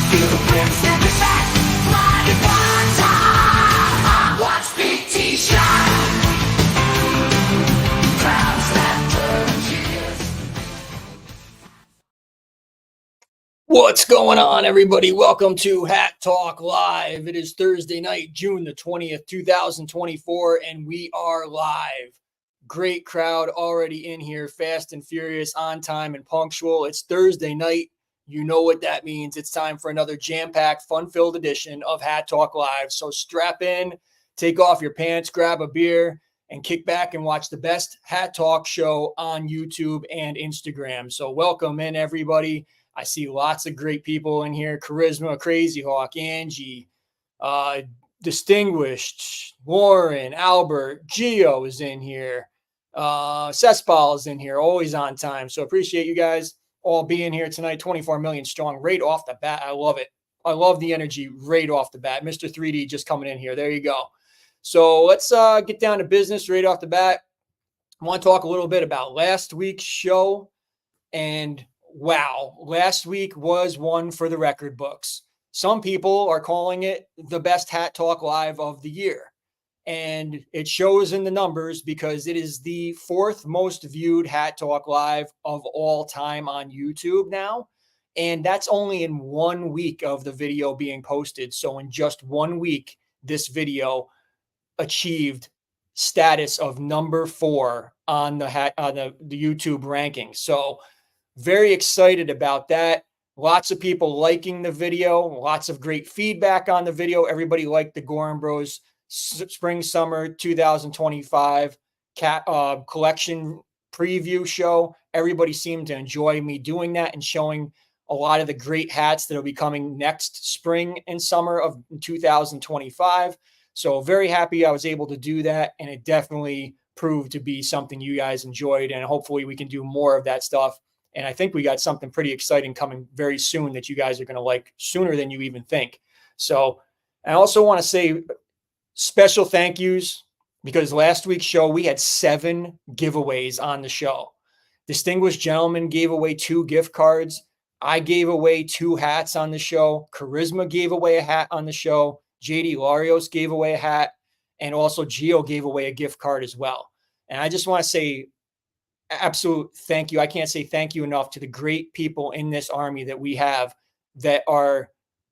Feel the crimson effect, blinded by time. Watch BT shine. Crowds laughter and cheers. What's going on, everybody? Welcome to Hat Talk Live. It is Thursday night, June the 20th, 2024, and we are live. Great crowd already in here, fast and furious, on time and punctual. It's Thursday night. You know what that means. It's time for another jam-packed, fun-filled edition of Hat Talk Live. So strap in, take off your pants, grab a beer, and kick back and watch the best Hat Talk show on YouTube and Instagram. So welcome in, everybody. I see lots of great people in here. Charisma, Crazy Hawk, Angie, Distinguished, Warren, Albert, Gio is in here. Cesspool is in here, always on time. So appreciate you guys all being here tonight. 24 million strong right off the bat. I love it. I love the energy right off the bat. Mr. 3D just coming in here. There you go. So let's get down to business right off the bat. I want to talk a little bit about last week's show. And wow, last week was one for the record books. Some people are calling it the best Hat Talk Live of the year. And it shows in the numbers because it is the fourth most viewed Hat Talk Live of all time on YouTube now. And that's only in 1 week of the video being posted. So in just 1 week, this video achieved status of number 4 on the YouTube rankings. So very excited about that. Lots of people liking the video, lots of great feedback on the video. Everybody liked the Goorin Bros Spring Summer 2025 collection preview show. Everybody seemed to enjoy me doing that and showing a lot of the great hats that will be coming next spring and summer of 2025. So very happy I was able to do that, and it definitely proved to be something you guys enjoyed, and hopefully we can do more of that stuff. And I think we got something pretty exciting coming very soon that you guys are going to like sooner than you even think. So I also want to say special thank yous, because last week's show, we had 7 giveaways on the show. Distinguished Gentleman gave away 2 gift cards. I gave away 2 hats on the show. Charisma gave away a hat on the show. JD Larios gave away a hat. And also Gio gave away a gift card as well. And I just want to say absolute thank you. I can't say thank you enough to the great people in this army that we have that are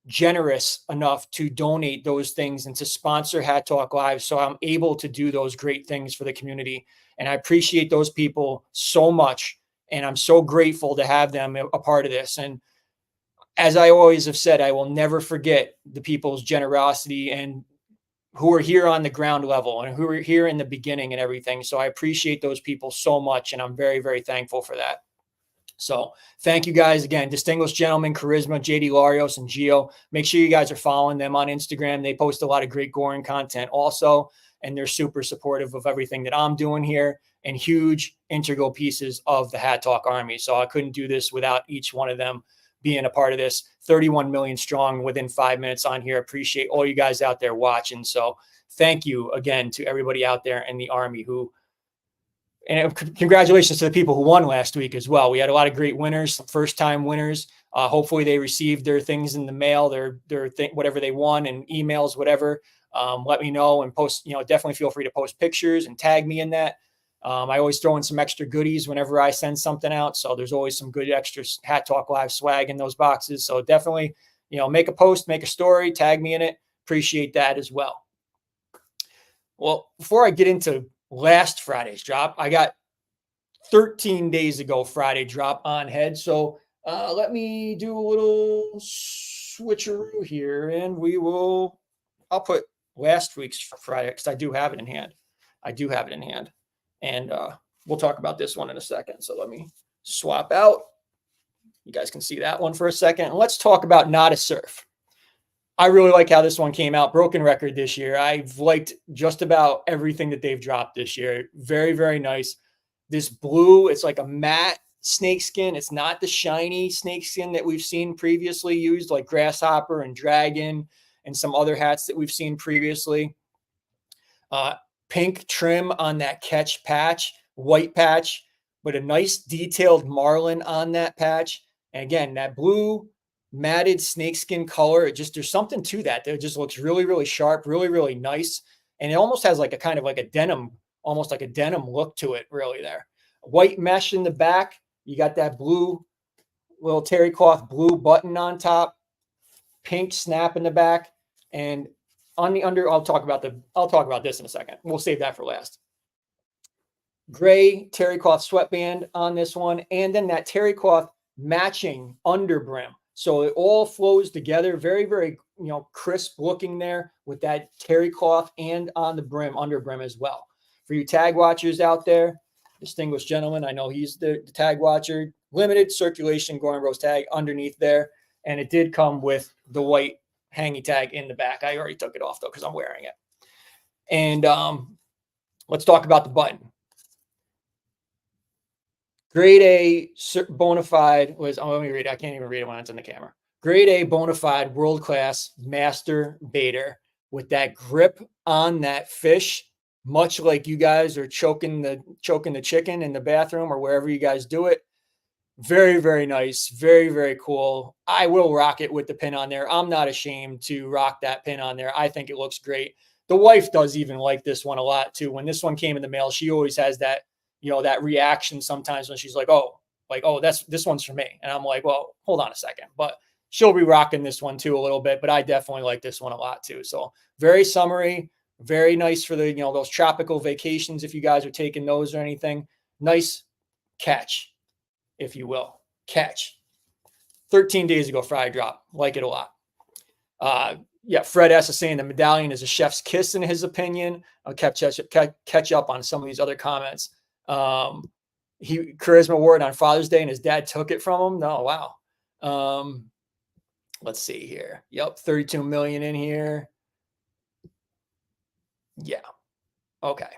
generous enough to donate those things and to sponsor Hat Talk Live. So I'm able to do those great things for the community. And I appreciate those people so much. And I'm so grateful to have them a part of this. And as I always have said, I will never forget the people's generosity and who are here on the ground level and who are here in the beginning and everything. So I appreciate those people so much. And I'm very, very thankful for that. So thank you guys again. Distinguished Gentleman, Charisma, JD Larios, and Gio. Make sure you guys are following them on Instagram. They post a lot of great Goorin content also, and they're super supportive of everything that I'm doing here and huge integral pieces of the Hat Talk Army. So I couldn't do this without each one of them being a part of this. 31 million strong within 5 minutes on here. Appreciate all you guys out there watching. So thank you again to everybody out there in the Army and congratulations to the people who won last week as well. We had a lot of great winners, first-time winners. Hopefully they received their things in the mail, their whatever they won, and emails, whatever. Let me know and post. Definitely feel free to post pictures and tag me in that. I always throw in some extra goodies whenever I send something out. So there's always some good extra Hat Talk Live swag in those boxes. So definitely, make a post, make a story, tag me in it. Appreciate that as well. Well, before I get into last Friday's drop, I got 13 days ago Friday drop on head. So let me do a little switcheroo here, and I'll put last week's Friday because I do have it in hand. And we'll talk about this one in a second. So let me swap out. You guys can see that one for a second. And let's talk about Not a Surf. I really like how this one came out. Broken record this year. I've liked just about everything that they've dropped this year. Very, very nice. This blue, it's like a matte snakeskin. It's not the shiny snakeskin that we've seen previously used, like Grasshopper and Dragon and some other hats that we've seen previously. Pink trim on that catch patch, white patch, but a nice detailed marlin on that patch. And again, that blue matted snakeskin color. There's something to that. It just looks really, really sharp, really, really nice. And it almost has like a kind of like a denim, almost like a denim look to it, really there. White mesh in the back. You got that blue, little terry cloth blue button on top, pink snap in the back. And on the under, I'll talk about this in a second. We'll save that for last. Gray terry cloth sweatband on this one. And then that terry cloth matching under brim. So it all flows together. Very, very, crisp looking there with that terry cloth and on the brim, under brim as well. For you tag watchers out there, distinguished gentleman, I know he's the tag watcher, limited circulation Goorin Drops tag underneath there. And it did come with the white hangy tag in the back. I already took it off though, because I'm wearing it. And let's talk about the button. Grade A bona fide was, let me read it. I can't even read it when it's in the camera. Grade A bona fide world-class master baiter with that grip on that fish, much like you guys are choking the chicken in the bathroom or wherever you guys do it. Very, very nice. Very, very cool. I will rock it with the pin on there. I'm not ashamed to rock that pin on there. I think it looks great. The wife does even like this one a lot too. When this one came in the mail, she always has that, that reaction sometimes when she's like, oh, this one's for me. And I'm like, well, hold on a second. But she'll be rocking this one too a little bit. But I definitely like this one a lot too. So very summery, very nice for the, those tropical vacations if you guys are taking those or anything. Nice catch, if you will. Catch. 13 days ago, fry drop. Like it a lot. Fred S is saying the medallion is a chef's kiss in his opinion. I'll catch up on some of these other comments. He charisma award on Father's Day and his dad took it from him. No, wow. Let's see here. Yep, 32 million in here. Yeah. Okay.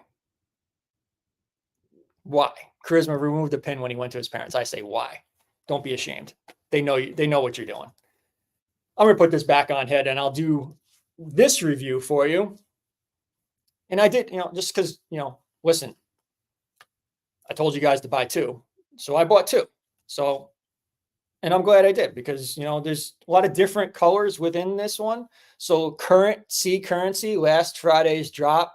Why? Charisma removed the pin when he went to his parents. I say why? Don't be ashamed. They know you. They know what you're doing. I'm going to put this back on head and I'll do this review for you. And I did, just because, listen, I told you guys to buy two. So I bought two. So, and I'm glad I did because, there's a lot of different colors within this one. So Current Sea Currency, last Friday's drop,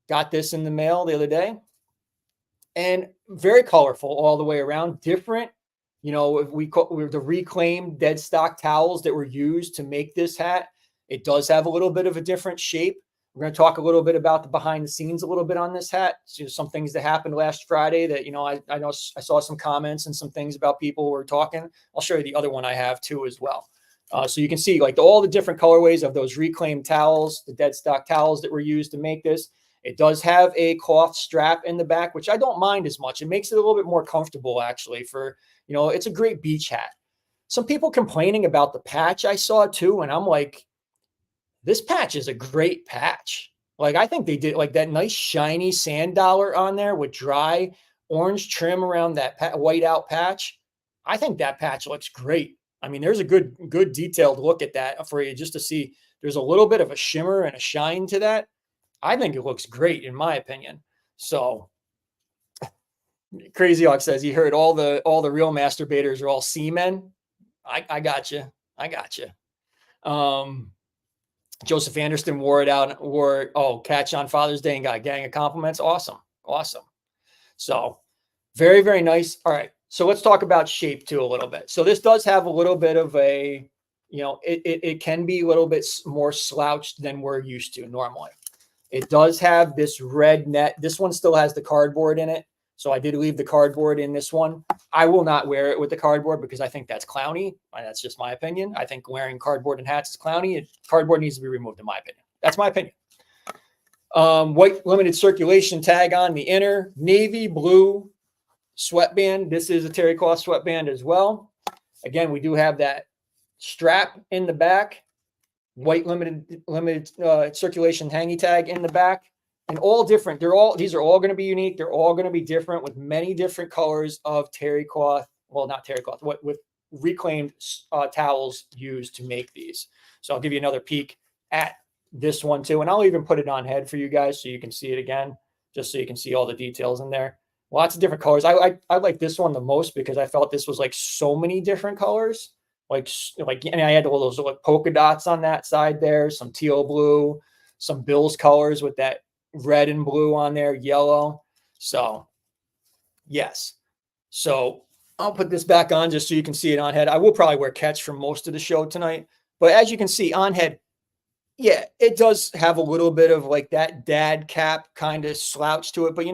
got this in the mail the other day. And very colorful all the way around. Different, we the reclaimed dead stock towels that were used to make this hat. It does have a little bit of a different shape. We're going to talk a little bit about the behind the scenes a little bit on this hat. So some things that happened last Friday that, I know I saw some comments and some things about people who were talking. I'll show you the other one I have too as well. So you can see like all the different colorways of those reclaimed towels, the dead stock towels that were used to make this. It does have a cloth strap in the back, which I don't mind as much. It makes it a little bit more comfortable actually for, it's a great beach hat. Some people complaining about the patch I saw too. And I'm like, this patch is a great patch. Like I think they did like that nice shiny sand dollar on there with dry orange trim around that white out patch. I think that patch looks great. I mean, there's a good detailed look at that for you just to see there's a little bit of a shimmer and a shine to that. I think it looks great in my opinion. So Crazy Hawk says he heard all the real masturbators are all seamen. I got you. Joseph Anderson wore it out, catch on Father's Day and got a gang of compliments. Awesome. So very, very nice. All right. So let's talk about shape too a little bit. So this does have a little bit of a, it can be a little bit more slouched than we're used to normally. It does have this red net. This one still has the cardboard in it. So I did leave the cardboard in this one. I will not wear it with the cardboard because I think that's clowny. That's just my opinion. I think wearing cardboard and hats is clowny. Cardboard needs to be removed in my opinion. That's my opinion. White limited circulation tag on the inner, navy blue sweatband. This is a terry cloth sweatband as well. Again, we do have that strap in the back, white limited circulation hangy tag in the back. And all different. These are all going to be unique. They're all going to be different with many different colors of terry cloth. Well, not terry cloth, with reclaimed towels used to make these. So I'll give you another peek at this one too. And I'll even put it on head for you guys so you can see it again, just so you can see all the details in there. Lots of different colors. I like this one the most because I felt this was like so many different colors. and I had all those like polka dots on that side there, some teal blue, some Bills colors with that red and blue on there, yellow. So yes. So I'll put this back on just so you can see it on head. I will probably wear catch for most of the show tonight, but as you can see on head, yeah, it does have a little bit of like that dad cap kind of slouch to it, but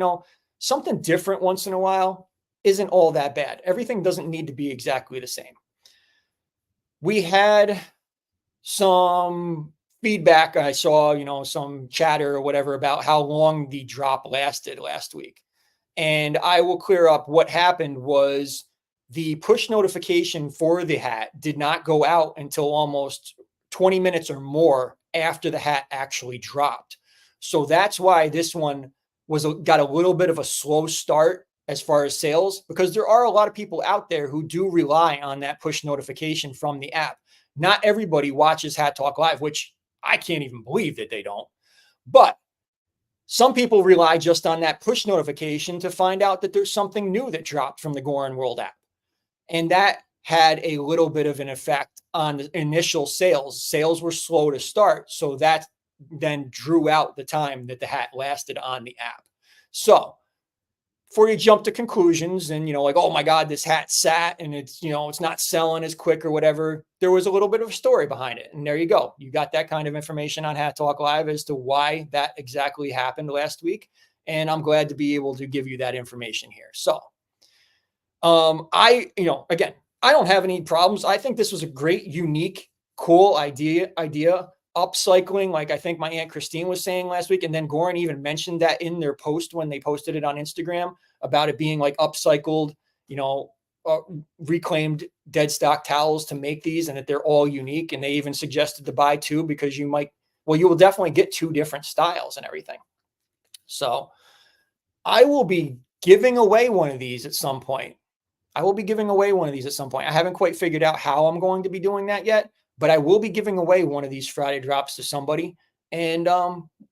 something different once in a while isn't all that bad. Everything doesn't need to be exactly the same. We had some feedback. I saw, some chatter or whatever about how long the drop lasted last week. And I will clear up what happened was the push notification for the hat did not go out until almost 20 minutes or more after the hat actually dropped. So that's why this one got a little bit of a slow start as far as sales, because there are a lot of people out there who do rely on that push notification from the app. Not everybody watches Hat Talk Live, which I can't even believe that they don't. But some people rely just on that push notification to find out that there's something new that dropped from the Goorin World app. And that had a little bit of an effect on the initial sales. Sales were slow to start. So that then drew out the time that the hat lasted on the app. So before you jump to conclusions and, like, oh my God, this hat sat and it's not selling as quick or whatever, there was a little bit of a story behind it. And there you go. You got that kind of information on Hat Talk Live as to why that exactly happened last week. And I'm glad to be able to give you that information here. So, again, I don't have any problems. I think this was a great, unique, cool idea. Upcycling, like I think my Aunt Christine was saying last week. And then Goorin even mentioned that in their post when they posted it on Instagram about it being like upcycled, reclaimed dead stock towels to make these, and that they're all unique. And they even suggested to buy two because you will definitely get two different styles and everything. So I will be giving away one of these at some point. I haven't quite figured out how I'm going to be doing that yet, but I will be giving away one of these Friday drops to somebody, and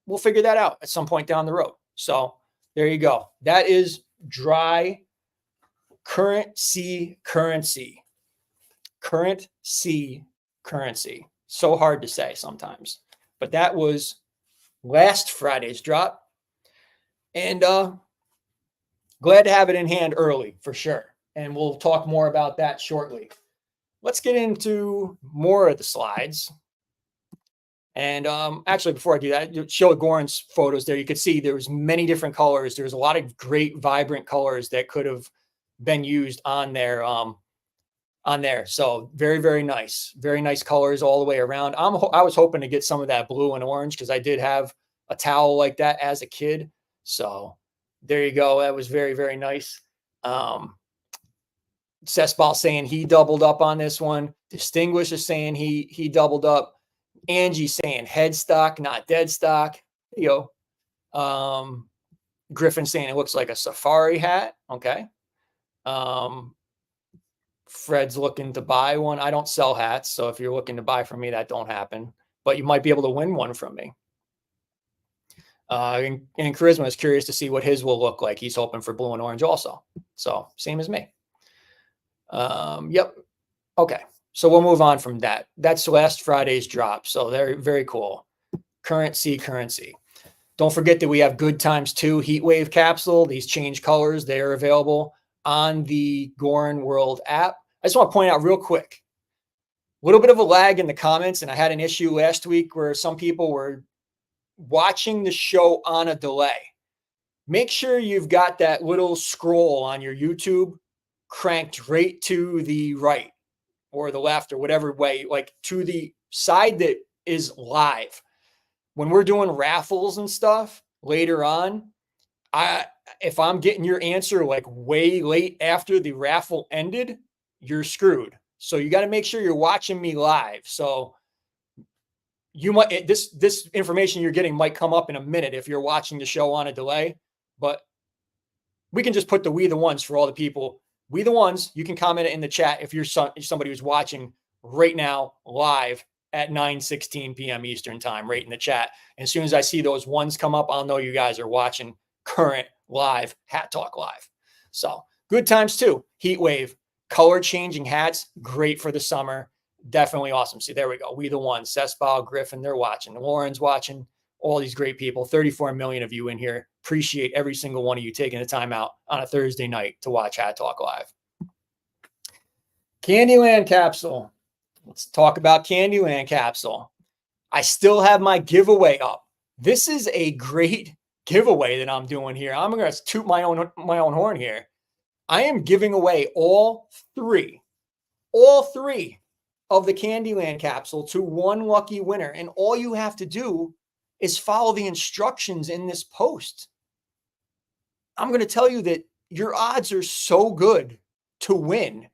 we'll figure that out at some point down the road. So there you go. That is dry current C currency. Current C currency. So hard to say sometimes, but that was last Friday's drop, and glad to have it in hand early for sure. And we'll talk more about that shortly. Let's get into more of the slides. And actually, before I do that, show Goorin's photos there. You could see there was many different colors. There's a lot of great, vibrant colors that could have been used on there. So very, very nice. Very nice colors all the way around. I was hoping to get some of that blue and orange because I did have a towel like that as a kid. So there you go. That was very, very nice. Cessball saying he doubled up on this one. Distinguish is saying he doubled up. Angie saying head stock, not dead stock. Griffin saying it looks like a safari hat. Okay. Fred's looking to buy one. I don't sell hats, so if you're looking to buy from me, that don't happen. But you might be able to win one from me. And Charisma is curious to see what his will look like. He's hoping for blue and orange also. So same as me. Yep. Okay. So we'll move on from that. That's last Friday's drop. So they're very cool. Currency. Don't forget that we have Good Times 2 Heat Wave Capsule. These change colors. They are available on the Goorin World app. I just want to point out real quick, a little bit of a lag in the comments. And I had an issue last week where some people were watching the show on a delay. Make sure you've got that little scroll on your YouTube cranked right to the right or the left or whatever way, like to the side that is live. When we're doing raffles and stuff later on, if I'm getting your answer like way late after the raffle ended, you're screwed. So you got to make sure you're watching me live. So you might, this information you're getting might come up in a minute if you're watching the show on a delay, but we can just put the We the Ones for all the people. We the Ones, you can comment it in the chat if you're somebody who's watching right now live at 9:16 p.m. Eastern time, right in the chat. And as soon as I see those ones come up, I'll know you guys are watching current live Hat Talk Live. So Good Times 2 Heat Wave, color changing hats, great for the summer. definitely awesome. See, there we go. We the ones, Cesspal, Griffin, they're watching. Lauren's watching. All these great people. 34 million of you in here. Appreciate every single one of you taking the time out on a Thursday night to watch Hat Talk Live. Candyland capsule. Let's talk about Candyland capsule. I still have my giveaway up. This is a great giveaway that I'm doing here. I'm going to toot my own horn here. I am giving away all three of the Candyland capsule to one lucky winner. And all you have to do is follow the instructions in this post. I'm going to tell you that your odds are so good to win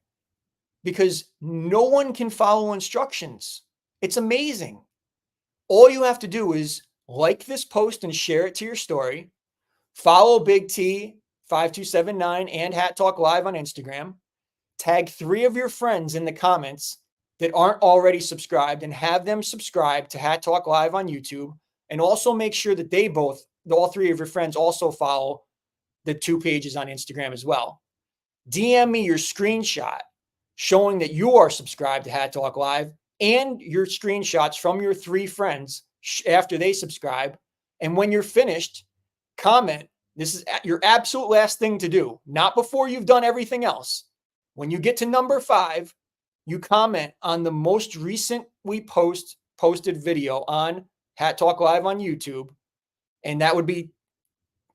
because no one can follow instructions. It's amazing. All you have to do is like this post and share it to your story. Follow Big T 5279 and Hat Talk Live on Instagram. Tag 3 of your friends in the comments that aren't already subscribed and have them subscribe to Hat Talk Live on YouTube. And also make sure that all 3 of your friends also follow the 2 pages on Instagram as well. DM me your screenshot showing that you are subscribed to Hat Talk Live and your screenshots from your 3 friends after they subscribe. And when you're finished, comment. This is your absolute last thing to do, not before you've done everything else. When you get to number 5, you comment on the most recently posted video on Hat Talk Live on YouTube. And that would be,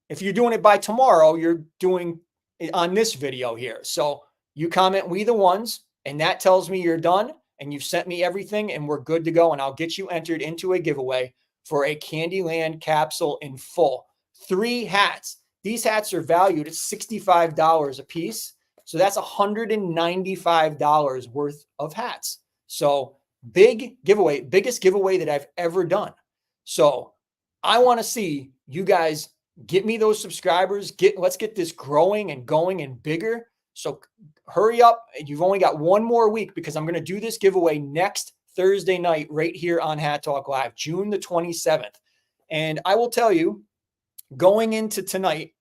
if you're doing it by tomorrow, you're doing it on this video here. So you comment "We the ones," and that tells me you're done and you've sent me everything and we're good to go. And I'll get you entered into a giveaway for a Candyland capsule in full. 3 hats. These hats are valued at $65 a piece. So that's $195 worth of hats. So big giveaway, biggest giveaway that I've ever done. So I want to see you guys get me those subscribers. Let's get this growing and going and bigger. So hurry up. You've only got one more week because I'm going to do this giveaway next Thursday night right here on Hat Talk Live, June the 27th. And I will tell you, going into tonight,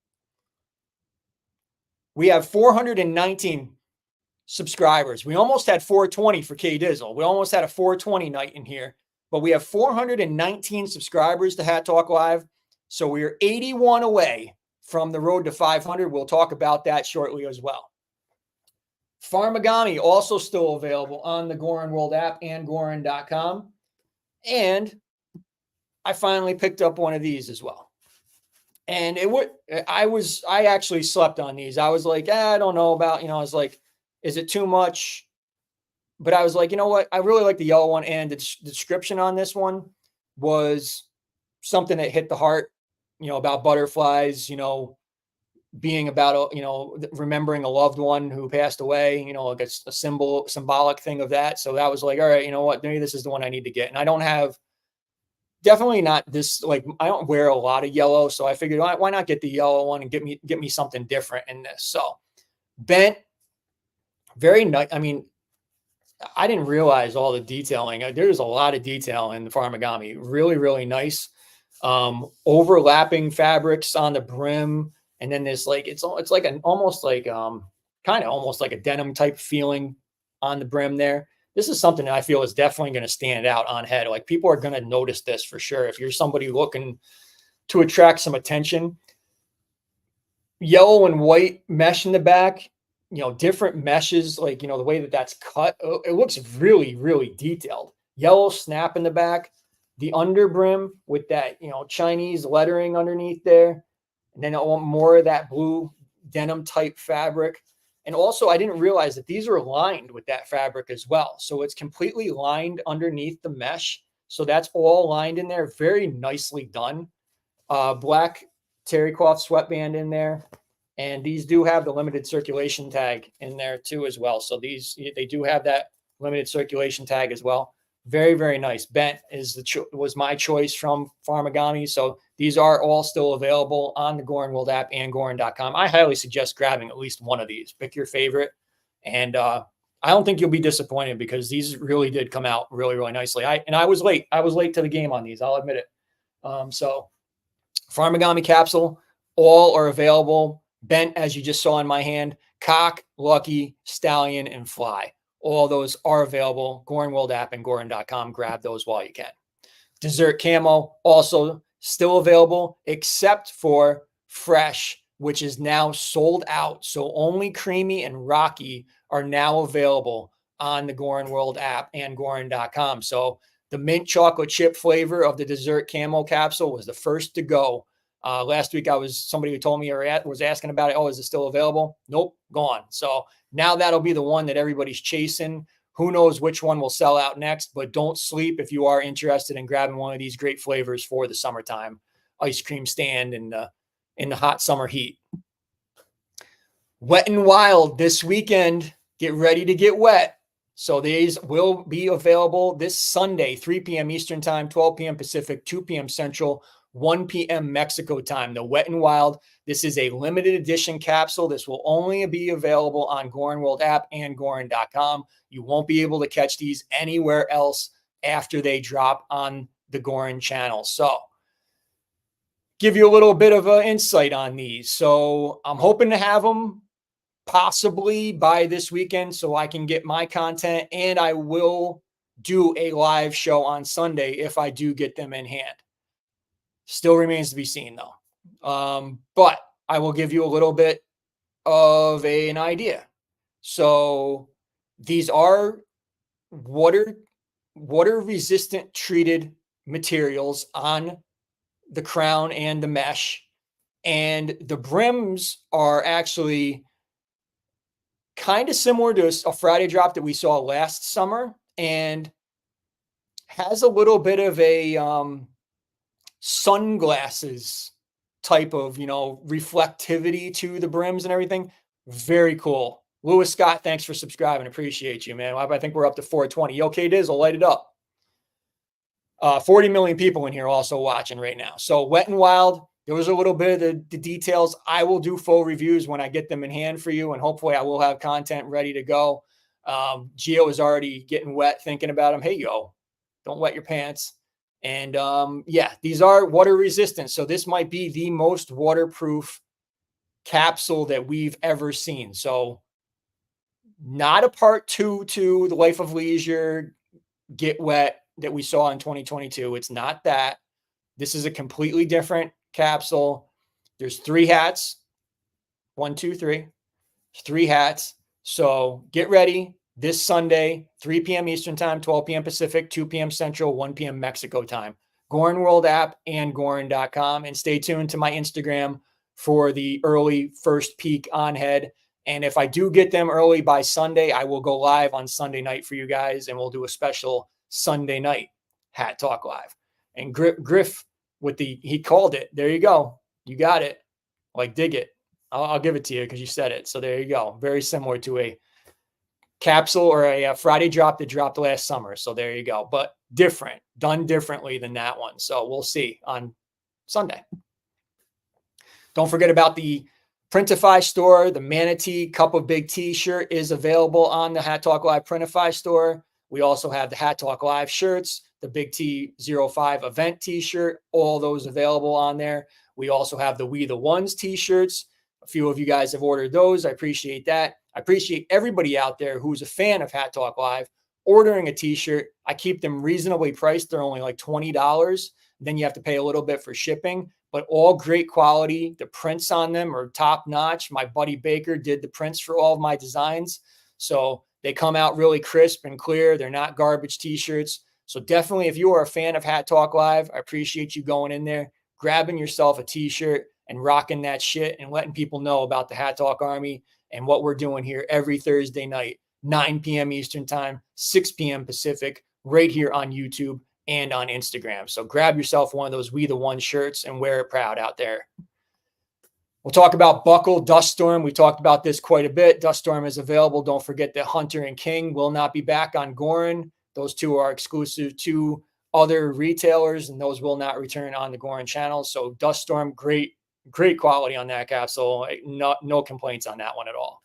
we have 419 subscribers. We almost had 420 for K Dizzle. We almost had a 420 night in here, but we have 419 subscribers to Hat Talk Live. So we are 81 away from the road to 500. We'll talk about that shortly as well. Farmagami also still available on the Goorin World app and Goorin.com. And I finally picked up one of these as well. And I actually slept on these. I was like, I don't know about, I was like, is it too much? But I was like, you know what? I really like the yellow one. And the description on this one was something that hit the heart, about butterflies, being about, remembering a loved one who passed away, like it's a symbolic thing of that. So that was like, all right, you know what? Maybe this is the one I need to get. And I don't have, definitely not this, like, I don't wear a lot of yellow. So I figured, why not get the yellow one and get me something different in this. So bent, very nice. I mean, I didn't realize all the detailing. There's a lot of detail in the Farmagami. Really, really nice. Overlapping fabrics on the brim. And then there's like, it's like almost like a denim type feeling on the brim there. This is something that I feel is definitely going to stand out on head. Like people are going to notice this for sure. If you're somebody looking to attract some attention, yellow and white mesh in the back, different meshes, like, the way that that's cut, it looks really, really detailed. Yellow snap in the back, the under brim with that, Chinese lettering underneath there. And then more of that blue denim type fabric. And also, I didn't realize that these are lined with that fabric as well. So it's completely lined underneath the mesh. So that's all lined in there. Very nicely done. Black terry cloth sweatband in there. And these do have the limited circulation tag in there too as well. So they do have that limited circulation tag as well. Very, very nice. Bent was my choice from Farmagami. So these are all still available on the Goorin World app and Goorin.com. I highly suggest grabbing at least one of these. Pick your favorite. And I don't think you'll be disappointed because these really did come out really, really nicely. I was late. I was late to the game on these. I'll admit it. So Farmagami capsule, all are available. Bent, as you just saw in my hand, cock, lucky, stallion, and fly. All those are available. Goorin World app and Goorin.com. Grab those while you can. Dessert Camo also still available, except for Fresh, which is now sold out. So only Creamy and Rocky are now available on the Goorin World app and Goorin.com. So the mint chocolate chip flavor of the Dessert Camo capsule was the first to go. Last week, somebody who told me or was asking about it. Oh, is it still available? Nope, gone. So now that'll be the one that everybody's chasing. Who knows which one will sell out next, but don't sleep if you are interested in grabbing one of these great flavors for the summertime ice cream stand in the hot summer heat. Wet and Wild this weekend. Get ready to get wet. So these will be available this Sunday, 3 p.m. Eastern Time, 12 p.m. Pacific, 2 p.m. Central, 1 p.m. Mexico time. The Wet and Wild. This is a limited edition capsule. This will only be available on Goorin World app and Goorin.com. You won't be able to catch these anywhere else after they drop on the Goorin channel. So give you a little bit of an insight on these. So I'm hoping to have them possibly by this weekend so I can get my content, and I will do a live show on Sunday if I do get them in hand. Still remains to be seen though. But I will give you a little bit of an idea. So these are water resistant treated materials on the crown and the mesh, and the brims are actually kind of similar to a Friday drop that we saw last summer, and has a little bit of a sunglasses type of, reflectivity to the brims and everything. Very cool. Lewis Scott, thanks for subscribing. Appreciate you, man. I think we're up to 420. Okay, Diz, I'll light it up. 40 million people in here also watching right now. So Wet and Wild, there was a little bit of the details. I will do full reviews when I get them in hand for you, and hopefully I will have content ready to go. Gio is already getting wet thinking about them. Hey, yo, don't wet your pants. And yeah, these are water resistant. So this might be the most waterproof capsule that we've ever seen. So not a part 2 to the Life of Leisure Get Wet that we saw in 2022. It's not that. This is a completely different capsule. There's 3 hats. 1, 2, 3. 3 hats. So get ready this Sunday, 3 p.m. Eastern Time, 12 p.m. Pacific, 2 p.m. Central, 1 p.m. Mexico time. Goorin World app and Goorin.com. And stay tuned to my Instagram for the early first peek on head. And if I do get them early by Sunday, I will go live on Sunday night for you guys, and we'll do a special Sunday night Hat Talk Live. And Griff he called it. There you go. You got it. Like, dig it. I'll give it to you because you said it. So there you go. Very similar to a capsule or a Friday drop that dropped last summer. So there you go. But different, done differently than that one. So we'll see on Sunday. Don't forget about the Printify store. The Manatee Cup of Big T-shirt is available on the Hat Talk Live Printify store. We also have the Hat Talk Live shirts, the Big T05 event T-shirt, all those available on there. We also have the We the Ones T-shirts. A few of you guys have ordered those. I appreciate that. I appreciate everybody out there who's a fan of Hat Talk Live ordering a T-shirt. I keep them reasonably priced. They're only like $20. Then you have to pay a little bit for shipping, but all great quality. The prints on them are top notch. My buddy Baker did the prints for all of my designs. So they come out really crisp and clear. They're not garbage T-shirts. So definitely, if you are a fan of Hat Talk Live, I appreciate you going in there, grabbing yourself a T-shirt and rocking that shit and letting people know about the Hat Talk Army and what we're doing here every Thursday night, 9 p.m. Eastern Time, 6 p.m. Pacific, right here on YouTube and on Instagram. So grab yourself one of those We the One shirts and wear it proud out there. We'll talk about Buckle, Dust Storm. We talked about this quite a bit. Dust Storm is available. Don't forget that Hunter and King will not be back on Goorin. Those two are exclusive to other retailers, and those will not return on the Goorin channel. So Dust Storm, great quality on that capsule. No complaints on that one at all.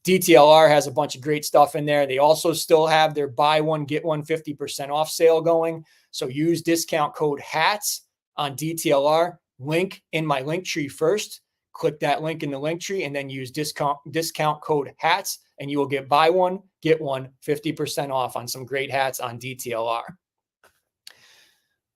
DTLR has a bunch of great stuff in there. They also still have their buy one, get one 50% off sale going. So use discount code HATS on DTLR. Link in my link tree first. Click that link in the link tree and then use discount code HATS. and you will get buy one, get one 50% off on some great hats on DTLR.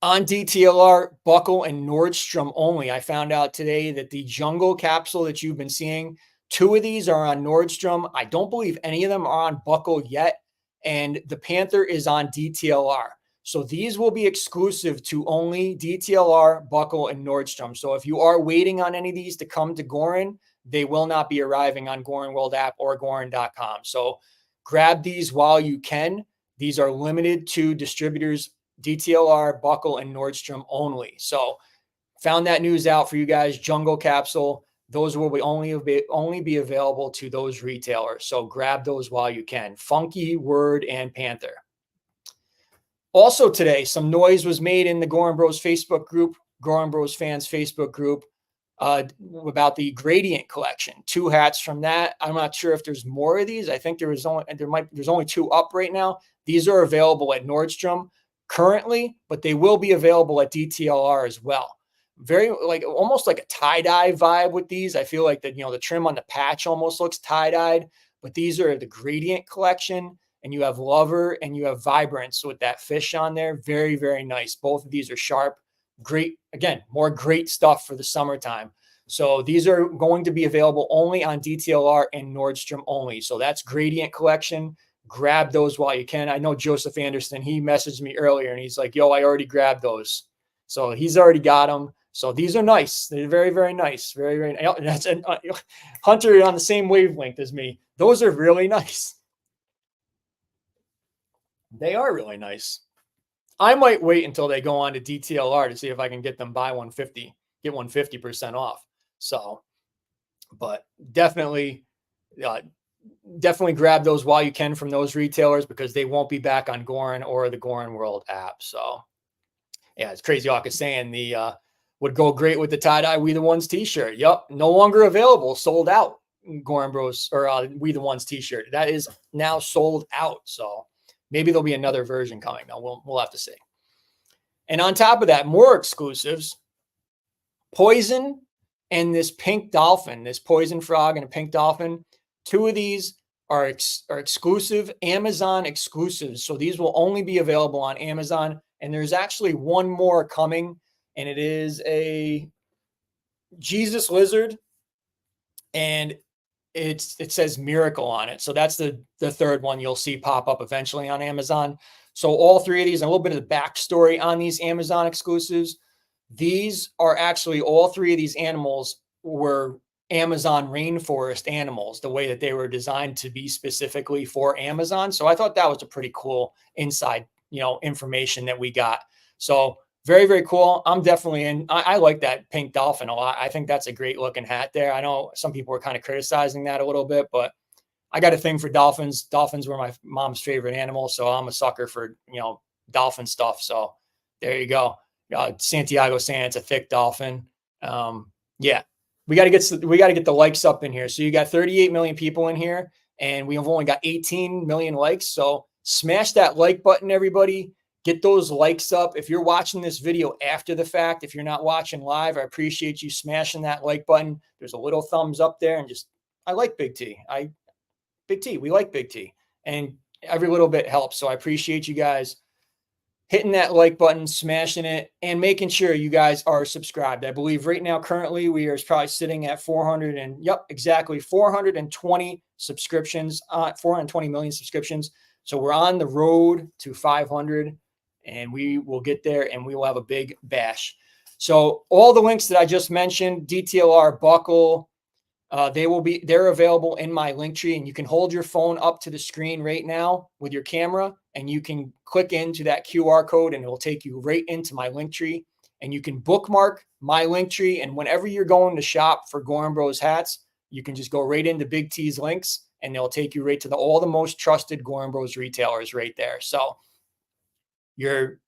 On DTLR, Buckle and Nordstrom only. I found out today that the Jungle capsule that you've been seeing, 2 of these are on Nordstrom. I don't believe any of them are on Buckle yet. And the Panther is on DTLR. So these will be exclusive to only DTLR, Buckle, and Nordstrom. So if you are waiting on any of these to come to Goorin, they will not be arriving on Goorin World app or Goorin.com. So grab these while you can. These are limited to distributors, DTLR, Buckle, and Nordstrom only. So found that news out for you guys. Jungle capsule. Those will be only be available to those retailers. So grab those while you can. Funky, Word, and Panther. Also today, some noise was made in the Goorin Bros Facebook group, Goorin Bros fans Facebook group, about the Gradient collection. 2 hats from that. I'm not sure if there's more of these. I think there's only 2 up right now. These are available at Nordstrom currently, but they will be available at DTLR as well. Very almost like a tie-dye vibe with these. I feel like the trim on the patch almost looks tie-dyed, but these are the Gradient collection, and you have Lover and you have Vibrance with that fish on there. Very, very nice. Both of these are sharp. Great. Again, more great stuff for the summertime. So these are going to be available only on DTLR and Nordstrom only. So that's Gradient collection. Grab those while you can. I know Joseph Anderson, he messaged me earlier and he's like, yo, I already grabbed those. So he's already got them. So these are nice. They're very, very nice. Very, very nice. That's Hunter on the same wavelength as me. Those are really nice. They are really nice. I might wait until they go on to DTLR to see if I can get them buy 150, get 150% off. So, but definitely grab those while you can from those retailers because they won't be back on Goorin or the Goorin World app. So, yeah, it's crazy. Hawk is saying the would go great with the tie-dye We the Ones t-shirt. Yep, no longer available, sold out. Goorin Bros or We the Ones t-shirt. That is now sold out. So maybe there'll be another version coming. Now we'll have to see. And on top of that, more exclusives. Poison and this pink dolphin, this poison frog and a pink dolphin. 2 of these are exclusive, Amazon exclusives. So these will only be available on Amazon. And there's actually one more coming, and it is a Jesus lizard, and it says Miracle on it. So that's the 3rd one you'll see pop up eventually on Amazon. So all 3 of these, and a little bit of the backstory on these Amazon exclusives. These are actually all 3 of these animals were Amazon rainforest animals, the way that they were designed to be specifically for Amazon. So I thought that was a pretty cool inside, information that we got. So very, very cool. I'm definitely in. I like that pink dolphin a lot. I think that's a great looking hat there. I know some people were kind of criticizing that a little bit, but I got a thing for dolphins. Dolphins were my mom's favorite animal. So I'm a sucker for, dolphin stuff. So there you go. Santiago saying it's a thick dolphin. Yeah, we got to get the likes up in here. So you got 38 million people in here and we have only got 18 million likes. So smash that like button, everybody. Get those likes up. If you're watching this video after the fact, if you're not watching live, I appreciate you smashing that like button. There's a little thumbs up there and I like Big T. Big T, we like Big T, and every little bit helps. So I appreciate you guys hitting that like button, smashing it, and making sure you guys are subscribed. I believe right now, currently, we are probably sitting at 420 subscriptions, 420 million subscriptions. So we're on the road to 500, and we will get there, and we will have a big bash. So all the links that I just mentioned, DTLR, Buckle, they're available in my link tree, and you can hold your phone up to the screen right now with your camera, and you can click into that QR code and it will take you right into my link tree, and you can bookmark my link tree. And whenever you're going to shop for Goorin Bros hats, you can just go right into Big T's links and they'll take you right to all the most trusted Goorin Bros retailers right there. So you're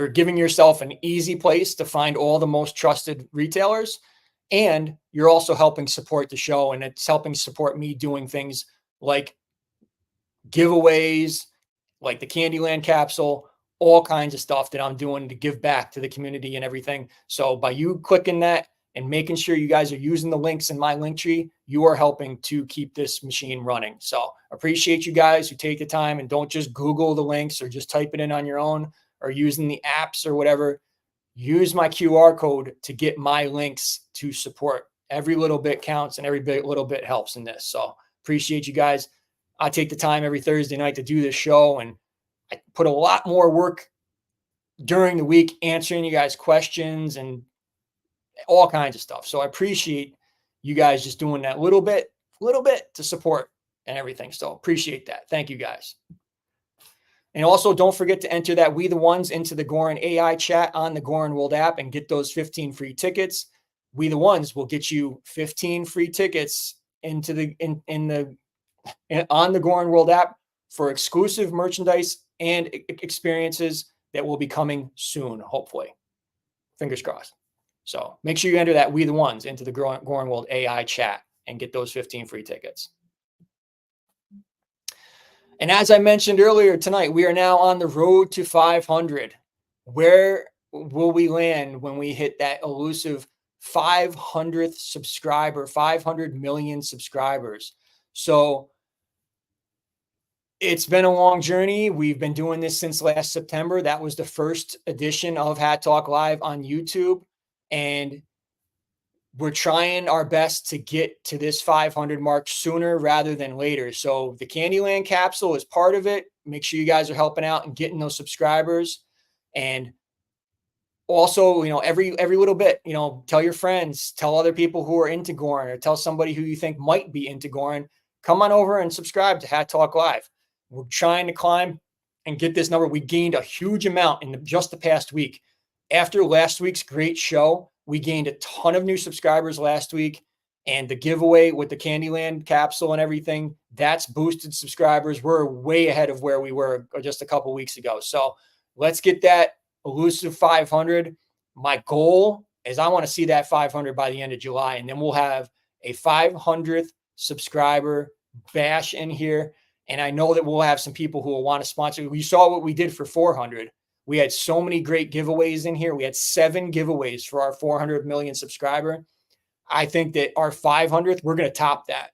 giving yourself an easy place to find all the most trusted retailers. And you're also helping support the show, and it's helping support me doing things like giveaways, like the Candyland capsule, all kinds of stuff that I'm doing to give back to the community and everything. So by you clicking that, and making sure you guys are using the links in my link tree, you are helping to keep this machine running. So appreciate you guys who take the time and don't just Google the links or just type it in on your own or using the apps or whatever. Use my QR code to get my links to support. Every little bit counts and every little bit helps in this. So appreciate you guys. I take the time every Thursday night to do this show, and I put a lot more work during the week answering you guys' questions and all kinds of stuff. So I appreciate you guys just doing that little bit to support and everything. So appreciate that. Thank you guys. And also don't forget to enter that We the Ones into the Goorin AI chat on the Goorin World app and get those 15 free tickets. We the Ones will get you 15 free tickets into the on the Goorin World app for exclusive merchandise and experiences that will be coming soon, hopefully. Fingers crossed. So make sure you enter that We the Ones into the Goorin World AI chat and get those 15 free tickets. And as I mentioned earlier tonight, we are now on the road to 500. Where will we land when we hit that elusive 500th subscriber, 500 million subscribers? So it's been a long journey. We've been doing this since last September. That was the first edition of Hat Talk Live on YouTube. And we're trying our best to get to this 500 mark sooner rather than later. So the Candyland capsule is part of it. Make sure you guys are helping out and getting those subscribers. And also, every little bit, tell your friends, tell other people who are into Goorin, or tell somebody who you think might be into Goorin. Come on over and subscribe to Hat Talk Live. We're trying to climb and get this number. We gained a huge amount in just the past week. After last week's great show, we gained a ton of new subscribers last week, and the giveaway with the Candyland capsule and everything, that's boosted subscribers. We're way ahead of where we were just a couple weeks ago. So let's get that elusive 500. My goal is I want to see that 500 by the end of July, and then we'll have a 500th subscriber bash in here. And I know that we'll have some people who will want to sponsor. We saw what we did for 400. We had so many great giveaways in here. We had 7 giveaways for our 400 million subscriber. I think that our 500th, we're going to top that.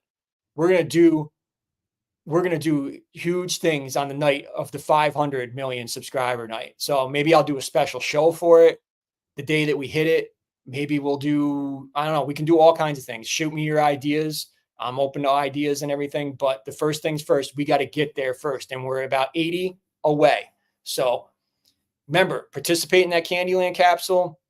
We're going to do huge things on the night of the 500 million subscriber night. So maybe I'll do a special show for it the day that we hit it. Maybe we'll do, I don't know, we can do all kinds of things. Shoot me your ideas. I'm open to ideas and everything. But the first things first, we got to get there first. And we're about 80 away. So remember, participate in that Candyland capsule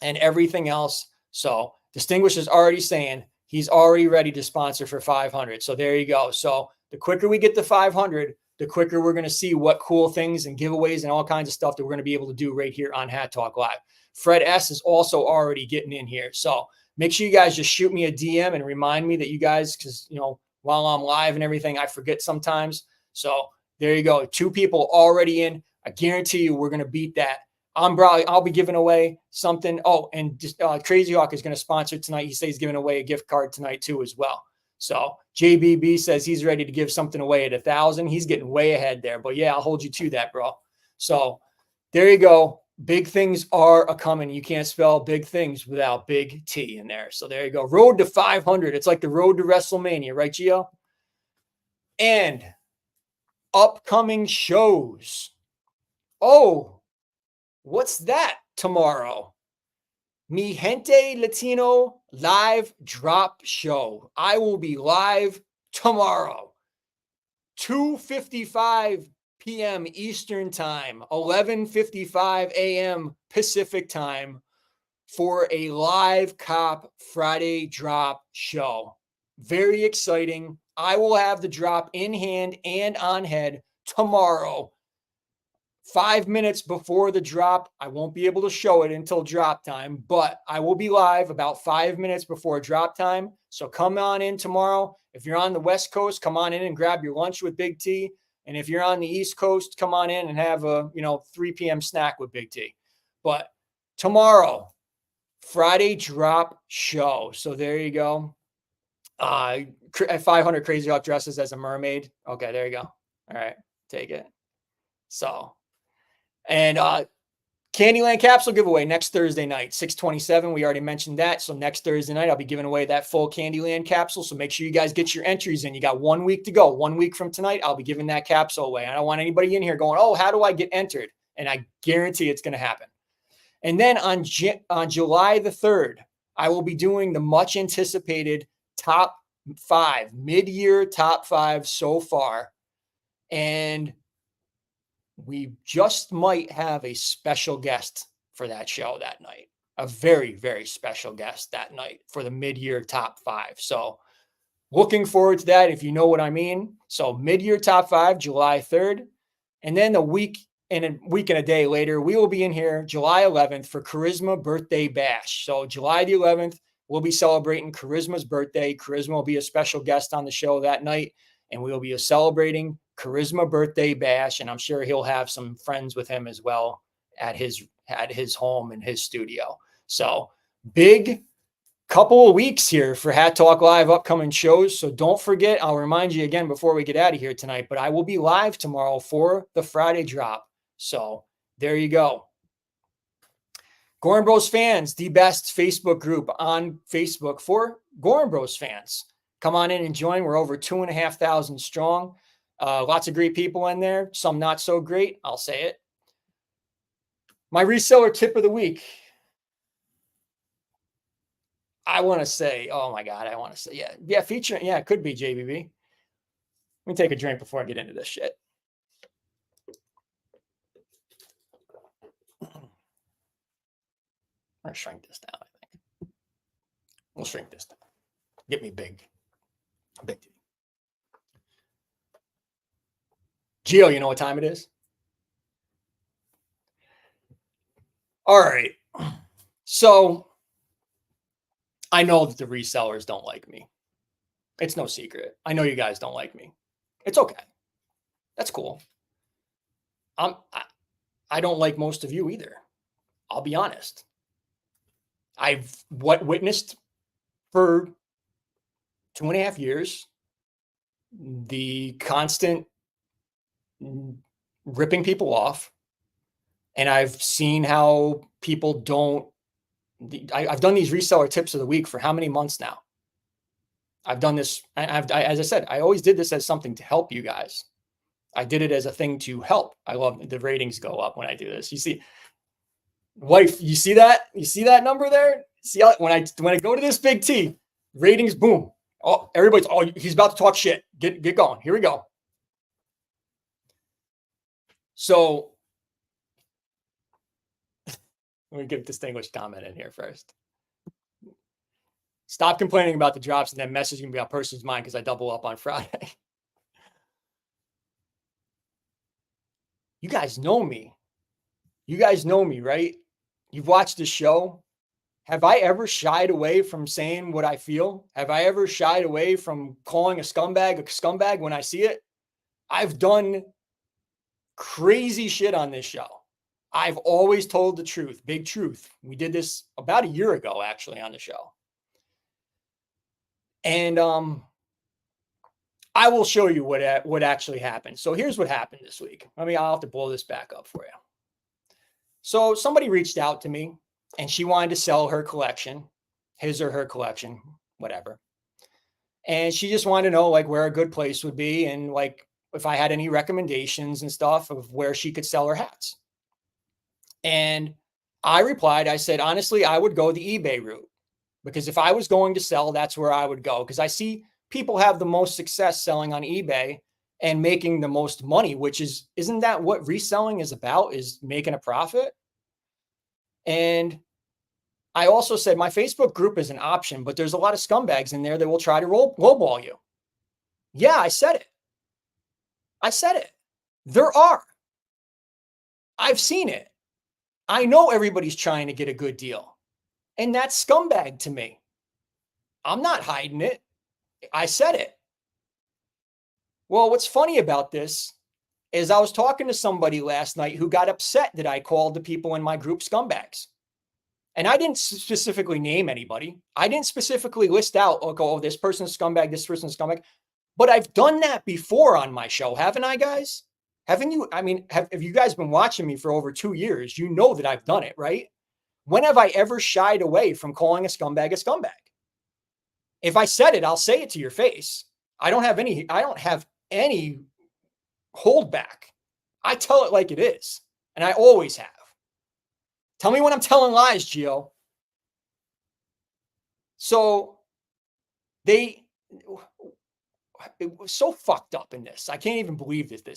and everything else. So Distinguished is already saying he's already ready to sponsor for 500. So there you go. So the quicker we get to 500, the quicker we're going to see what cool things and giveaways and all kinds of stuff that we're going to be able to do right here on Hat Talk Live. Fred S. is also already getting in here. So make sure you guys just shoot me a DM and remind me that you guys, because, while I'm live and everything, I forget sometimes. So there you go. 2 people already in. I guarantee you we're going to beat that. I'll be giving away something. Oh, and just Crazy Hawk is going to sponsor tonight. He says he's giving away a gift card tonight too as well. So JBB says he's ready to give something away at 1,000. He's getting way ahead there. But yeah, I'll hold you to that, bro. So there you go. Big things are a-coming. You can't spell big things without big T in there. So there you go. Road to 500. It's like the road to WrestleMania, right, Gio? And upcoming shows. Oh, what's that tomorrow? Mi Gente Latino live drop show. I will be live tomorrow, 2:55 p.m. Eastern Time, 11:55 a.m. Pacific Time for a live Cop Friday drop show. Very exciting. I will have the drop in hand and on head tomorrow. 5 minutes before the drop. I won't be able to show it until drop time, but I will be live about 5 minutes before drop time. So come on in tomorrow. If you're on the West Coast, come on in and grab your lunch with Big T. And if you're on the East Coast, come on in and have a 3 p.m. snack with Big T. But tomorrow, Friday drop show. So there you go. 500 Crazy Hawk dresses as a mermaid. Okay, there you go. All right, take it. So, and Candyland capsule giveaway next Thursday night, 6/27. We already mentioned that. So next Thursday night, I'll be giving away that full Candyland capsule. So make sure you guys get your entries in. You got 1 week to go. 1 week from tonight, I'll be giving that capsule away. I don't want anybody in here going, oh, how do I get entered? And I guarantee it's going to happen. And then on July the 3rd, I will be doing the much anticipated top 5, mid-year top 5 so far. And we just might have a special guest for that show that night. A very, very special guest that night for the mid-year top 5. So looking forward to that, if you know what I mean. So mid-year top 5, July 3rd. And then a week and a day later, we will be in here July 11th for Charisma Birthday Bash. So July the 11th, we'll be celebrating Charisma's birthday. Charisma will be a special guest on the show that night, and we will be celebrating Charisma Birthday Bash, and I'm sure he'll have some friends with him as well at his home and his studio. So big couple of weeks here for Hat Talk Live upcoming shows. So don't forget, I'll remind you again before we get out of here tonight, but I will be live tomorrow for the Friday drop. So there you go. Goorin Bros fans, the best Facebook group on Facebook for Goorin Bros fans. Come on in and join. We're over 2,500 strong. Lots of great people in there. Some not so great. I'll say it. My reseller tip of the week. I want to say, oh my God, featuring, it could be JBB. Let me take a drink before I get into this shit. Or shrink this down, I think. We'll shrink this down. Get me big. Big. Gio, you know what time it is? All right. So I know that the resellers don't like me. It's no secret. I know you guys don't like me. It's okay. That's cool. I don't like most of you either. I'll be honest. I've witnessed for 2.5 years the constant ripping people off, and I've seen how people don't. I've done these reseller tips of the week for how many months now? I've done this. As I said, I always did this as something to help you guys. I did it as a thing to help. I love the ratings go up when I do this. You see, wife, you see that? You see that number there? See how when I go to this big T, ratings boom. Oh, everybody's he's about to talk shit. Get going. Here we go. So let me give distinguished comment in here first. Stop complaining about the drops and then messaging me on person's mind because I double up on Friday. You guys know me. You guys know me, right? You've watched the show. Have I ever shied away from saying what I feel? Have I ever shied away from calling a scumbag when I see it? I've done crazy shit on this show. I've always told the truth, big truth. We did this about a year ago, actually, on the show. And I will show you what actually happened. So here's what happened this week. I'll have to blow this back up for you. So somebody reached out to me, and she wanted to sell her collection, his or her collection, whatever. And she just wanted to know where a good place would be and if I had any recommendations and stuff of where she could sell her hats. And I replied, I said, honestly, I would go the eBay route, because if I was going to sell, that's where I would go. Because I see people have the most success selling on eBay and making the most money, isn't that what reselling is about, is making a profit? And I also said my Facebook group is an option, but there's a lot of scumbags in there that will try to lowball you. Yeah, I said it. There are. I've seen it. I know everybody's trying to get a good deal. And that's scumbag to me. I'm not hiding it. I said it. Well, what's funny about this is I was talking to somebody last night who got upset that I called the people in my group scumbags. And I didn't specifically name anybody. I didn't specifically list out, this person's scumbag, this person's scumbag. But I've done that before on my show, haven't I, guys? Haven't you? I mean, have you guys been watching me for over 2 years? You know that I've done it, right? When have I ever shied away from calling a scumbag a scumbag? If I said it, I'll say it to your face. I don't have any holdback. I tell it like it is, and I always have. Tell me when I'm telling lies, Gio. So they it was so fucked up in this. I can't even believe that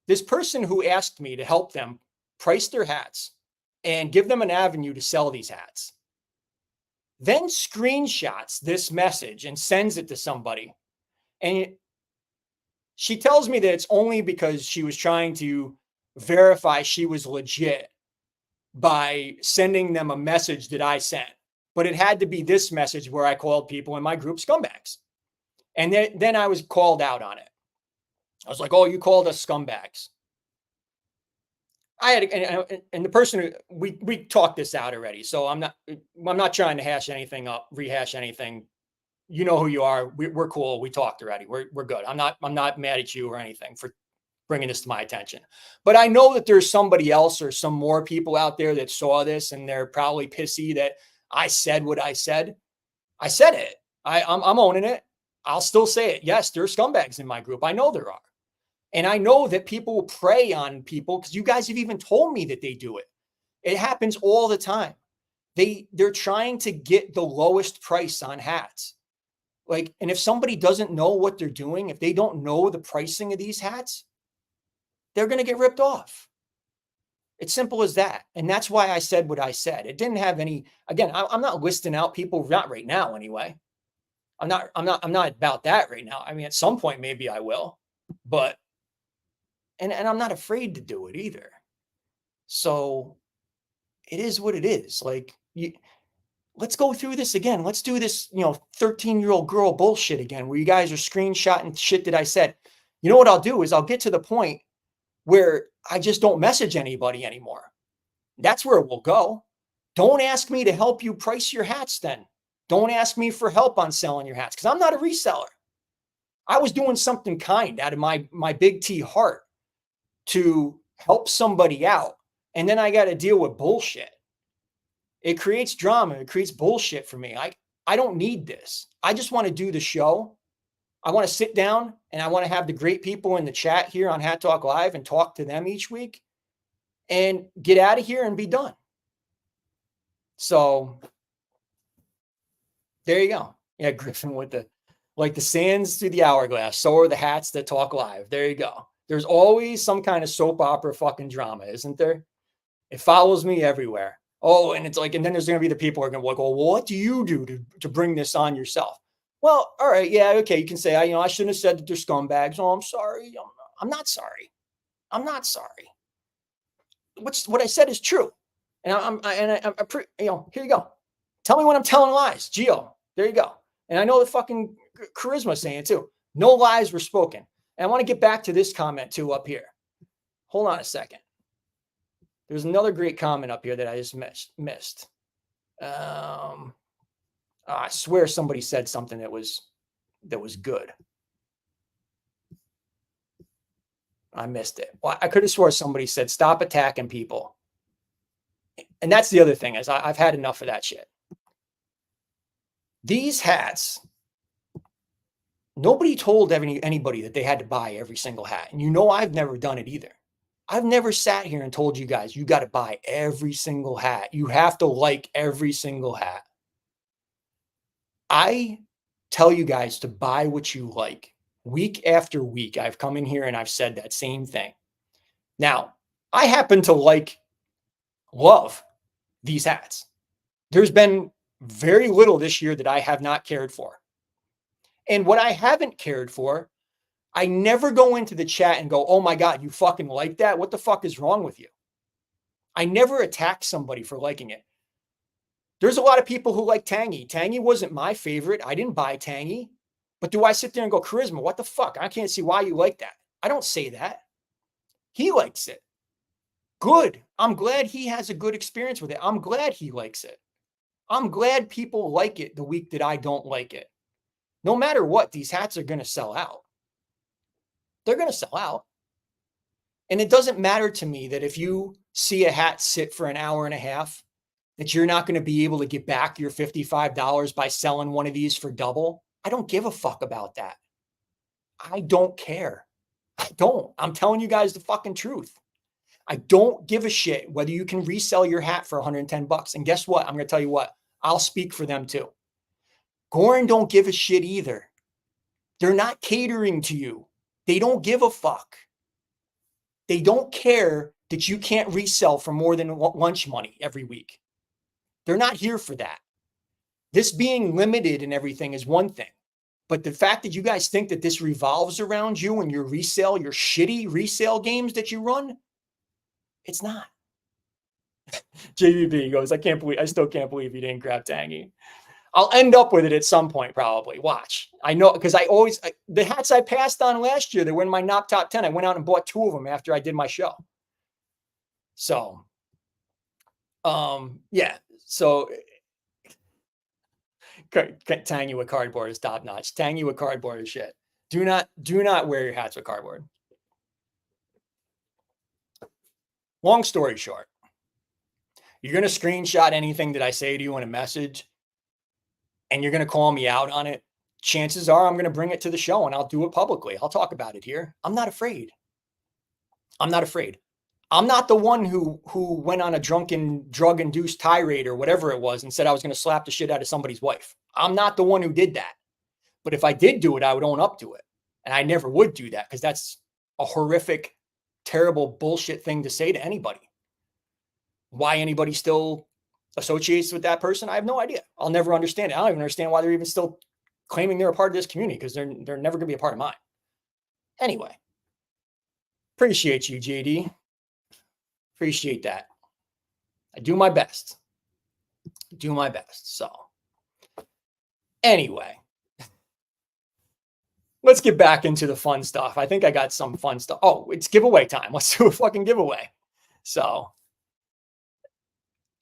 this person who asked me to help them price their hats and give them an avenue to sell these hats then screenshots this message and sends it to somebody. And she tells me that it's only because she was trying to verify she was legit by sending them a message that I sent. But it had to be this message where I called people in my group scumbags. And then I was called out on it. I was like, oh, you called us scumbags. I had, and the person we talked this out already. So I'm not trying to rehash anything. You know who you are. We're cool. We talked already. We're good. I'm not mad at you or anything for bringing this to my attention. But I know that there's somebody else or some more people out there that saw this and they're probably pissy that I said what I said. I said it. I'm owning it. I'll still say it. Yes, there are scumbags in my group. I know there are. And I know that people prey on people because you guys have even told me that they do it. It happens all the time. They're trying to get the lowest price on hats. Like, and if somebody doesn't know what they're doing, if they don't know the pricing of these hats, they're going to get ripped off. It's simple as that. And that's why I said what I said. It didn't have any, again, I'm not listing out people, not right now anyway. I'm not about that right now. I mean, at some point, maybe I will, but, and I'm not afraid to do it either. So it is what it is. Like, let's go through this again. Let's do this, 13-year-old girl bullshit again, where you guys are screenshotting shit that I said. You know what I'll do is I'll get to the point where I just don't message anybody anymore. That's where we'll go. Don't ask me to help you price your hats then. Don't ask me for help on selling your hats because I'm not a reseller. I was doing something kind out of my big T heart to help somebody out. And then I got to deal with bullshit. It creates drama. It creates bullshit for me. I don't need this. I just want to do the show. I want to sit down and I want to have the great people in the chat here on Hat Talk Live and talk to them each week and get out of here and be done. So there you go. Yeah, Griffin with the sands through the hourglass. So are the hats that talk live. There you go. There's always some kind of soap opera fucking drama, isn't there? It follows me everywhere. Oh, and it's like, and then there's going to be the people who are going to be like, well, what do you do to bring this on yourself? Well, all right. Yeah. Okay. You can say, I shouldn't have said that they're scumbags. Oh, I'm sorry. I'm not sorry. I'm not sorry. What I said is true. And I'm here you go. Tell me when I'm telling lies. Gio, there you go. And I know the fucking charisma saying it too. No lies were spoken. And I want to get back to this comment too up here. Hold on a second. There's another great comment up here that I just missed. I swear somebody said something that was good. I missed it. Well, I could have swore somebody said, stop attacking people. And that's the other thing is I've had enough of that shit. These hats, nobody told anybody that they had to buy every single hat. And I've never done it either. I've never sat here and told you guys, you got to buy every single hat. You have to like every single hat. I tell you guys to buy what you like. Week after week, I've come in here and I've said that same thing. Now, I happen to love these hats. There's been very little this year that I have not cared for. And what I haven't cared for, I never go into the chat and go, oh my God, you fucking like that? What the fuck is wrong with you? I never attack somebody for liking it. There's a lot of people who like Tangy. Tangy wasn't my favorite. I didn't buy Tangy. But do I sit there and go, Charisma, what the fuck? I can't see why you like that. I don't say that. He likes it. Good. I'm glad he has a good experience with it. I'm glad he likes it. I'm glad people like it the week that I don't like it. No matter what, these hats are going to sell out. They're going to sell out. And it doesn't matter to me that if you see a hat sit for an hour and a half, that you're not going to be able to get back your $55 by selling one of these for double. I don't give a fuck about that. I don't care. I don't. I'm telling you guys the fucking truth. I don't give a shit whether you can resell your hat for 110 bucks. And guess what? I'm going to tell you what. I'll speak for them too. Goorin don't give a shit either. They're not catering to you. They don't give a fuck. They don't care that you can't resell for more than lunch money every week. They're not here for that. This being limited and everything is one thing. But the fact that you guys think that this revolves around you and your resale, your shitty resale games that you run, it's not. JVB goes, I still can't believe you didn't grab Tangy. I'll end up with it at some point, probably. Watch. I know, because the hats I passed on last year, they were in my Knock Top 10. I went out and bought 2 of them after I did my show. So, yeah. So, Tangy with cardboard is top notch. Tangy with cardboard is shit. Do not wear your hats with cardboard. Long story short, you're going to screenshot anything that I say to you in a message and you're going to call me out on it. Chances are I'm going to bring it to the show and I'll do it publicly. I'll talk about it here. I'm not afraid. I'm not afraid. I'm not the one who went on a drunken, drug-induced tirade or whatever it was and said I was going to slap the shit out of somebody's wife. I'm not the one who did that. But if I did do it, I would own up to it. And I never would do that because that's a horrific, terrible bullshit thing to say to anybody. Why anybody still associates with that person, I have no idea. I'll never understand it. I don't even understand why they're even still claiming they're a part of this community because they're never going to be a part of mine. Anyway, appreciate you, JD. Appreciate that. I do my best. Do my best. So, anyway, let's get back into the fun stuff. I think I got some fun stuff. Oh, it's giveaway time. Let's do a fucking giveaway. So,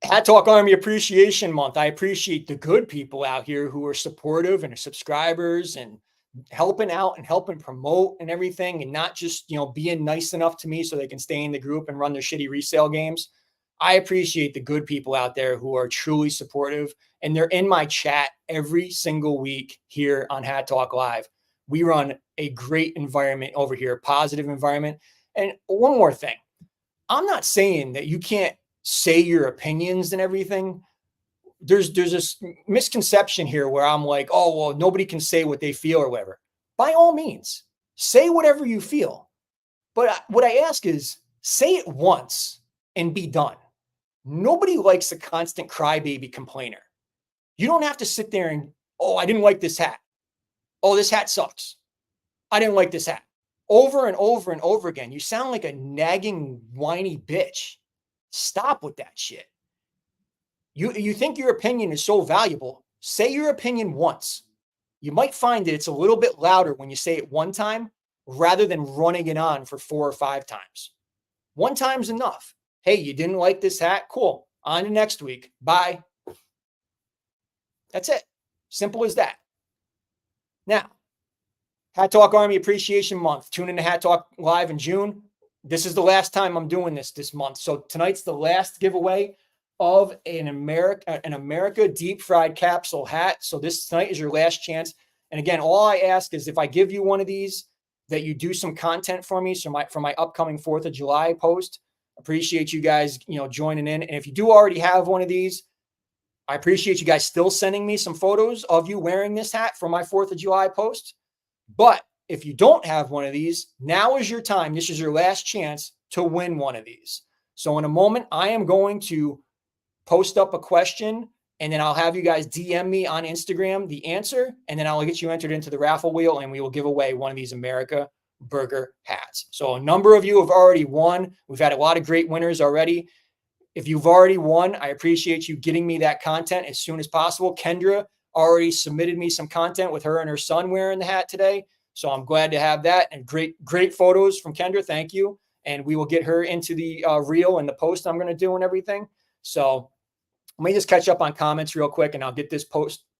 Hat Talk Army Appreciation Month. I appreciate the good people out here who are supportive and are subscribers and helping out and helping promote and everything, and not just, being nice enough to me so they can stay in the group and run their shitty resale games. I appreciate the good people out there who are truly supportive, and they're in my chat every single week here on Hat Talk Live. We run a great environment over here, positive environment. And one more thing, I'm not saying that you can't say your opinions and everything. There's this misconception here where I'm like, oh, well, nobody can say what they feel or whatever. By all means, say whatever you feel. But what I ask is, say it once and be done. Nobody likes a constant crybaby complainer. You don't have to sit there and, oh, I didn't like this hat. Oh, this hat sucks. I didn't like this hat. Over and over and over again. You sound like a nagging, whiny bitch. Stop with that shit. You think your opinion is so valuable, say your opinion once. You might find that it's a little bit louder when you say it one time rather than running it on for 4 or 5 times. One time's enough. Hey, you didn't like this hat? Cool. On to next week. Bye. That's it. Simple as that. Now, Hat Talk Army Appreciation Month. Tune into Hat Talk Live in June. This is the last time I'm doing this month. So tonight's the last giveaway of an America deep fried capsule hat. So tonight is your last chance. And again, all I ask is if I give you one of these, that you do some content for me. So for my upcoming 4th of July post. Appreciate you guys, joining in. And if you do already have one of these, I appreciate you guys still sending me some photos of you wearing this hat for my 4th of July post. But if you don't have one of these, now is your time. This is your last chance to win one of these. So in a moment, I am going to post up a question, and then I'll have you guys DM me on Instagram the answer, and then I'll get you entered into the raffle wheel, and we will give away one of these America Burger hats. So a number of you have already won. We've had a lot of great winners already. If you've already won, I appreciate you getting me that content as soon as possible. Kendra already submitted me some content with her and her son wearing the hat today. So I'm glad to have that, and great photos from Kendra. Thank you. And we will get her into the reel and the post I'm going to do and everything. So let me just catch up on comments real quick, and I'll get this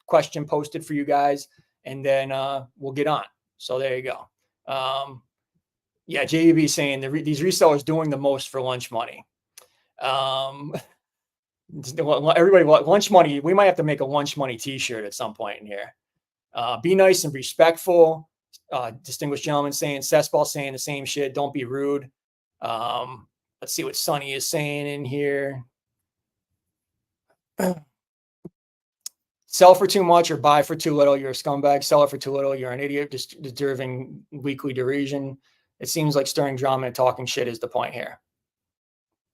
question posted for you guys, and then we'll get on. So there you go. Yeah, JB saying these resellers doing the most for lunch money. Everybody, lunch money. We might have to make a lunch money T-shirt at some point in here. Be nice and respectful. Distinguished gentleman saying, Cessball saying the same shit. Don't be rude. Let's see what Sonny is saying in here. Sell for too much or buy for too little. You're a scumbag. Sell it for too little. You're an idiot, just deserving weekly derision. It seems like stirring drama and talking shit is the point here.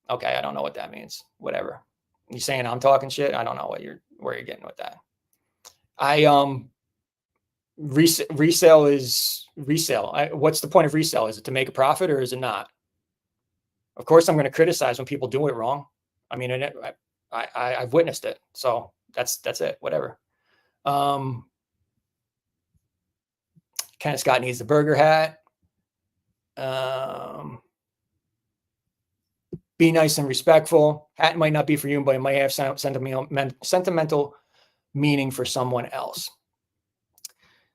Okay, I don't know what that means. Whatever. You saying I'm talking shit? I don't know where you're getting with that. Resale is resale. What's the point of resale? Is it to make a profit or is it not? Of course, I'm going to criticize when people do it wrong. I mean, I've witnessed it. So that's it. Whatever. Kenneth Scott needs the burger hat. Be nice and respectful. Hat might not be for you, but it might have sentimental meaning for someone else.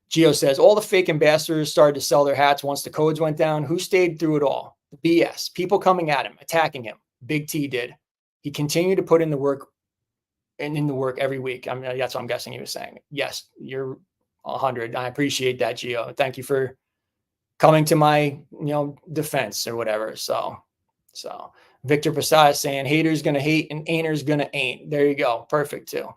Gio says, all the fake ambassadors started to sell their hats once the codes went down. Who stayed through it all? The BS. People coming at him, attacking him. Big T did. He continued to put in the work every week. I mean, that's what I'm guessing he was saying. Yes, you're 100. I appreciate that, Gio. Thank you for coming to my, defense or whatever. So Victor Prasad saying haters gonna hate and ain'ters gonna ain't. There you go. Perfect too.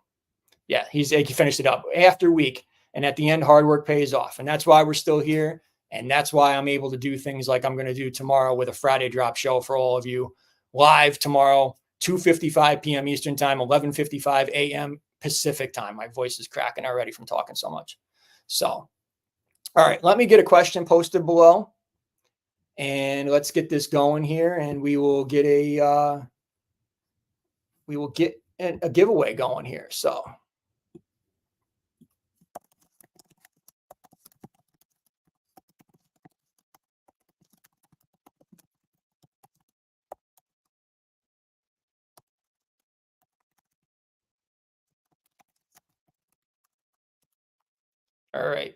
Yeah, he finished it up after week. And at the end, hard work pays off. And that's why we're still here. And that's why I'm able to do things like I'm going to do tomorrow with a Friday drop show for all of you live tomorrow, 2:55 p.m. Eastern time, 11:55 a.m. Pacific time. My voice is cracking already from talking so much. So, all right, let me get a question posted below. And let's get this going here. And we will get a giveaway going here. So. All right.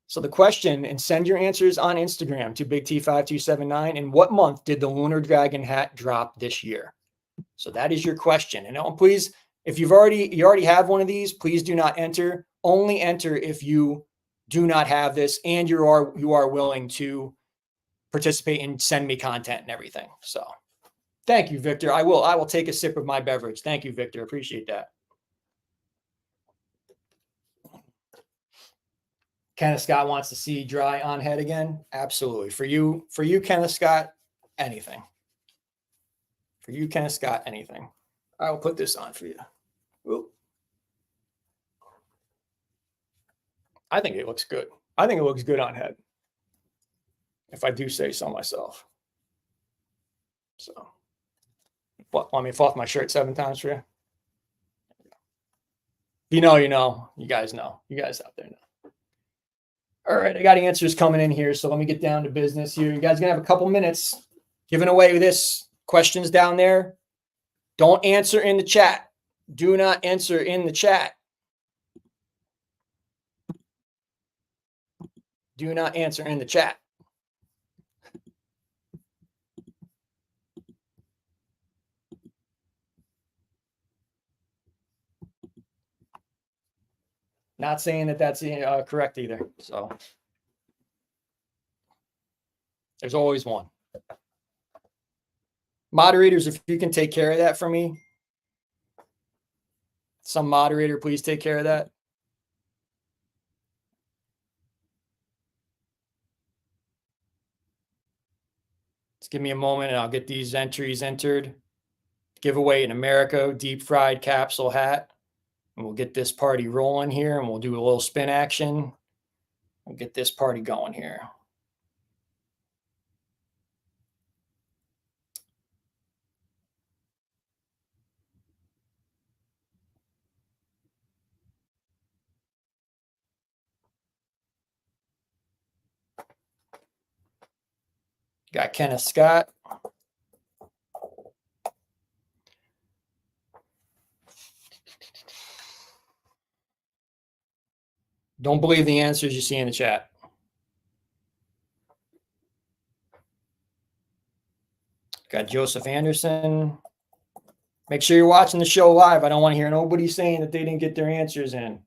So the question, and send your answers on Instagram to Big T5279. In what month did the Lunar Dragon hat drop this year? So that is your question. And please, if you already have one of these, please do not enter. Only enter if you do not have this and you are willing to participate and send me content and everything. So thank you, Victor. I will take a sip of my beverage. Thank you, Victor. Appreciate that. Kenneth Scott wants to see dry on head again. Absolutely. For you, Kenneth Scott, anything. For you, Kenneth Scott, anything. I will put this on for you. Ooh. I think it looks good. I think it looks good on head. If I do say so myself. So, want me to fall off my shirt 7 times for you? You know. You guys know. You guys out there know. All right, I got answers coming in here, so let me get down to business here. You guys are gonna have a couple minutes giving away this. Questions down there. Don't answer in the chat. Do not answer in the chat. Do not answer in the chat. Not saying that that's correct either. So there's always one. Moderators, if you can take care of that for me. Some moderator, please take care of that. Just give me a moment and I'll get these entries entered. Giveaway in America, deep fried capsule hat. And we'll get this party rolling here and we'll do a little spin action. We'll get this party going here. Got Kenneth Scott. Don't believe the answers you see in the chat. Got Joseph Anderson. Make sure you're watching the show live. I don't want to hear nobody saying that they didn't get their answers in.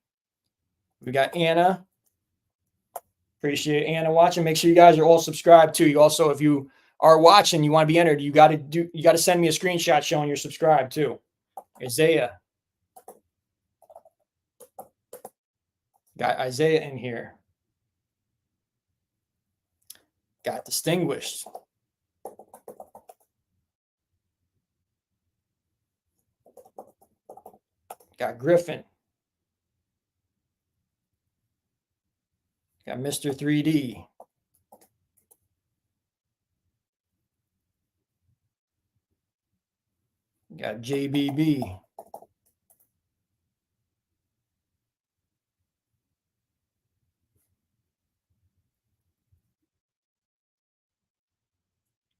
We got Anna. Appreciate Anna watching. Make sure you guys are all subscribed too. You also, if you are watching, you want to be entered, you got to send me a screenshot showing you're subscribed too. Isaiah. Got Isaiah in here. Got Distinguished. Got Griffin. Got Mr. 3D. Got JBB.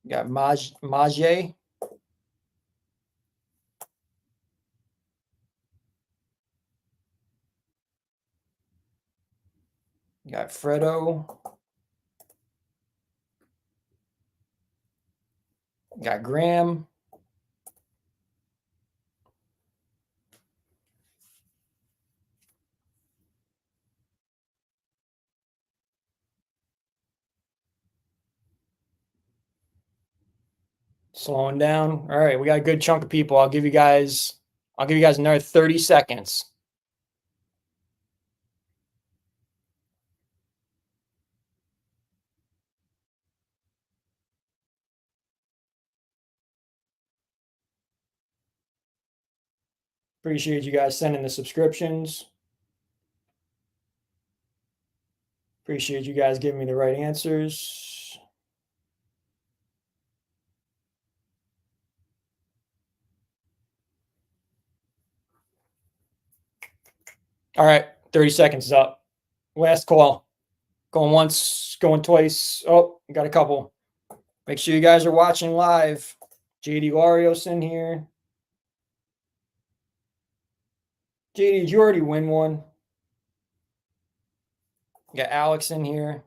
Got Majay. Got Fredo. Got Graham. Slowing down. All right, we got a good chunk of people. I'll give you guys another 30 seconds. Appreciate you guys sending the subscriptions. Appreciate you guys giving me the right answers. All right, 30 seconds is up. Last call. Going once, going twice. Oh, got a couple. Make sure you guys are watching live. JD Larios in here. JD, did you already win one? Got Alex in here.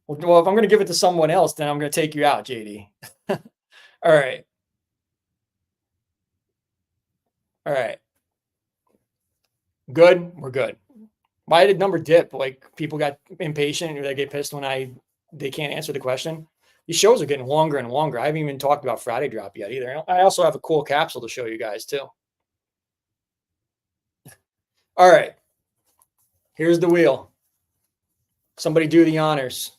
Well, if I'm going to give it to someone else, then I'm going to take you out, JD. All right. All right. Good. We're good. Why did number dip? Like people got impatient or they get pissed when they can't answer the question. These shows are getting longer and longer. I haven't even talked about Friday drop yet either. I also have a cool capsule to show you guys too. All right. Here's the wheel. Somebody do the honors.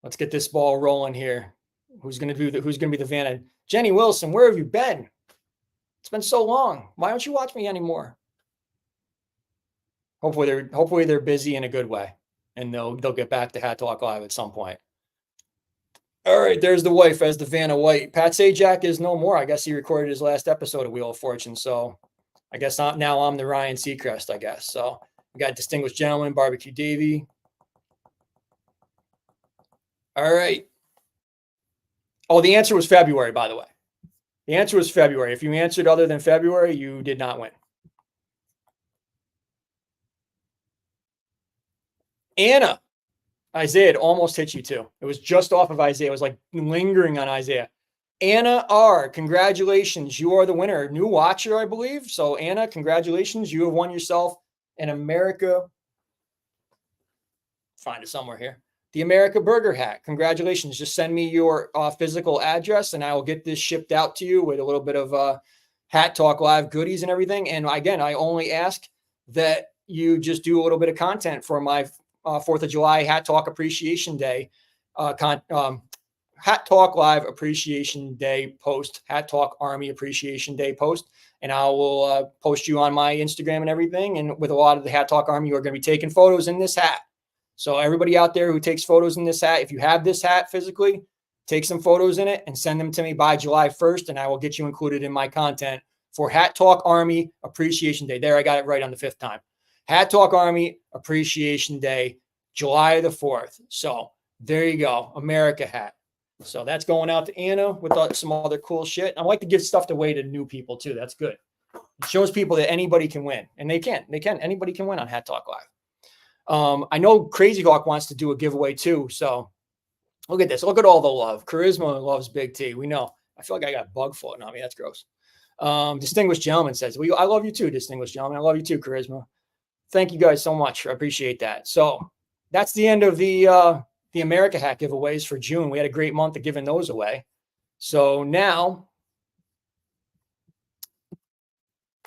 Let's get this ball rolling here. Who's going to be the Vanna? Jenny Wilson, where have you been? It's been so long. Why don't you watch me anymore? Hopefully they're busy in a good way, and they'll get back to Hat Talk Live at some point. All right, there's the wife as the Vanna White. Pat Sajak is no more. I guess he recorded his last episode of Wheel of Fortune, so I guess now I'm the Ryan Seacrest, I guess. So we got Distinguished Gentleman, Barbecue Davy. All right. Oh, the answer was February, by the way. The answer was February. If you answered other than February, you did not win. Anna. Isaiah, it almost hit you too. It was just off of Isaiah. It was like lingering on Isaiah. Anna R., congratulations. You are the winner. New watcher, I believe. So, Anna, congratulations. You have won yourself an America. Find it somewhere here. The America Burger hat. Congratulations. Just send me your physical address and I will get this shipped out to you with a little bit of Hat Talk Live goodies and everything. And again, I only ask that you just do a little bit of content for my 4th of July Hat Talk Appreciation Day, Hat Talk Live Appreciation Day post, Hat Talk Army Appreciation Day post. And I will post you on my Instagram and everything. And with a lot of the Hat Talk Army, you are going to be taking photos in this hat. So everybody out there who takes photos in this hat, if you have this hat physically, take some photos in it and send them to me by July 1st, and I will get you included in my content for Hat Talk Army Appreciation Day. There, I got it right on the 5th time. Hat Talk Army Appreciation Day, July the 4th. So there you go, America hat. So that's going out to Anna with some other cool shit. I like to give stuff away to new people too. That's good. It shows people that anybody can win, and they can. Anybody can win on Hat Talk Live. I know Crazy Hawk wants to do a giveaway too. So Look at this. Look at all the love. Charisma loves Big T. We know. I feel like I got bug floating on me. That's gross. Distinguished Gentleman says, I love you too, Distinguished Gentleman. I love you too, Charisma. Thank you guys so much. I appreciate that. So that's the end of the America Hat giveaways for June. We had a great month of giving those away. So now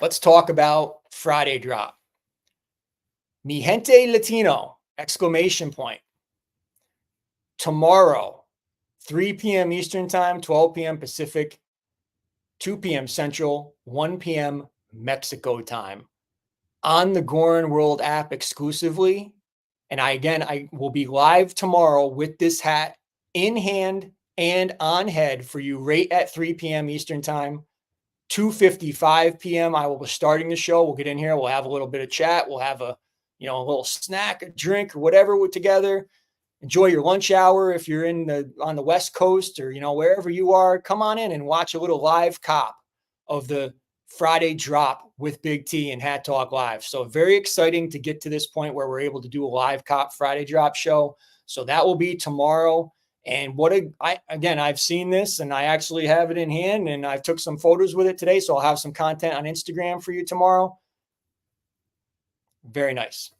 let's talk about Friday drop. Mi Gente Latino, exclamation point. Tomorrow, 3 p.m. Eastern Time, 12 p.m. Pacific, 2 p.m. Central, 1 p.m. Mexico time on the Goorin World app exclusively. And I will be live tomorrow with this hat in hand and on head for you right at 3 p.m. Eastern Time, 2:55 p.m. I will be starting the show. We'll get in here. We'll have a little bit of chat. We'll have a little snack, a drink, or whatever together. Enjoy your lunch hour if you're on the West Coast or wherever you are. Come on in and watch a little live cop of the Friday drop with Big T and Hat Talk Live. So very exciting to get to this point where we're able to do a live cop Friday drop show. So that will be tomorrow. And I've seen this and I actually have it in hand and I took some photos with it today. So I'll have some content on Instagram for you tomorrow. Very nice.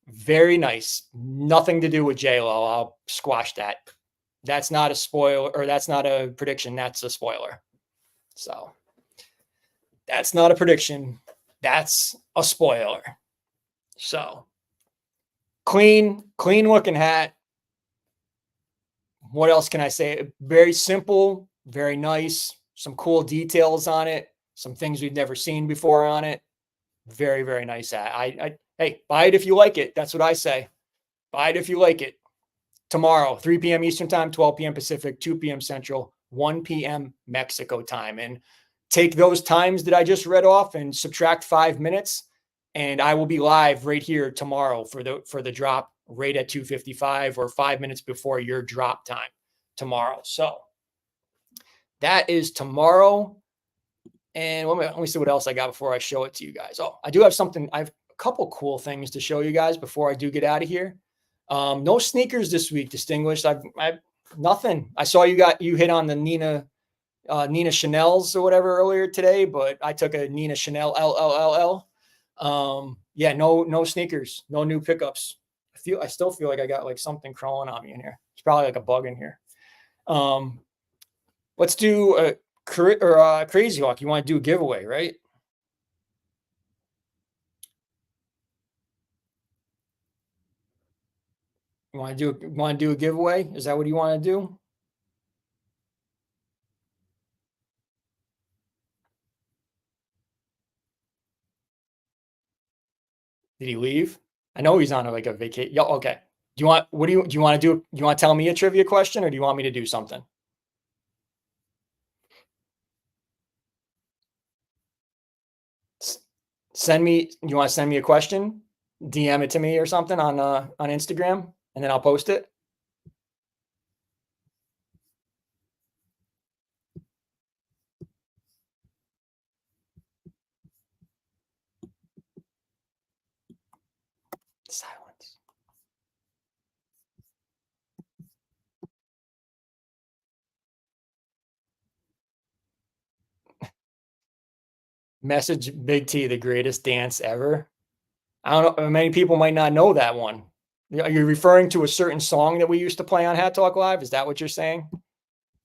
Very nice. Nothing to do with J-Lo. I'll squash that. That's not a spoiler, or that's not a prediction. That's a spoiler. So that's not a prediction. That's a spoiler. So clean looking hat. What else can I say? Very simple, very nice. Some cool details on it. Some things we've never seen before on it. Very, very nice hat. Hey, buy it if you like it. That's what I say. Buy it if you like it. Tomorrow, 3 p.m. Eastern Time, 12 p.m. Pacific, 2 p.m. Central, 1 p.m. Mexico time. And take those times that I just read off and subtract 5 minutes, and I will be live right here tomorrow for the drop right at 2:55 or 5 minutes before your drop time tomorrow. So that is tomorrow. And let me see what else I got before I show it to you guys. Oh, I do have something. I have a couple cool things to show you guys before I do get out of here. No sneakers this week, Distinguished. I've nothing. I saw you hit on the Nina Chanel's or whatever earlier today, but I took a Nina Chanel LLLL. Yeah, no sneakers, no new pickups. I still feel like I got like something crawling on me in here. It's probably like a bug in here. Let's do a Crazy Hawk. You want to do a giveaway, right? You want to do a giveaway? Is that what you want to do? Did he leave? I know he's on like a vacation. Yeah, okay. Do you want to do? You want to tell me a trivia question or do you want me to do something? You want to send me a question? DM it to me or something on Instagram and then I'll post it. Silence. Message Big T, the greatest dance ever. I don't know. Many people might not know that one. Are you referring to a certain song that we used to play on Hat Talk Live? Is that what you're saying?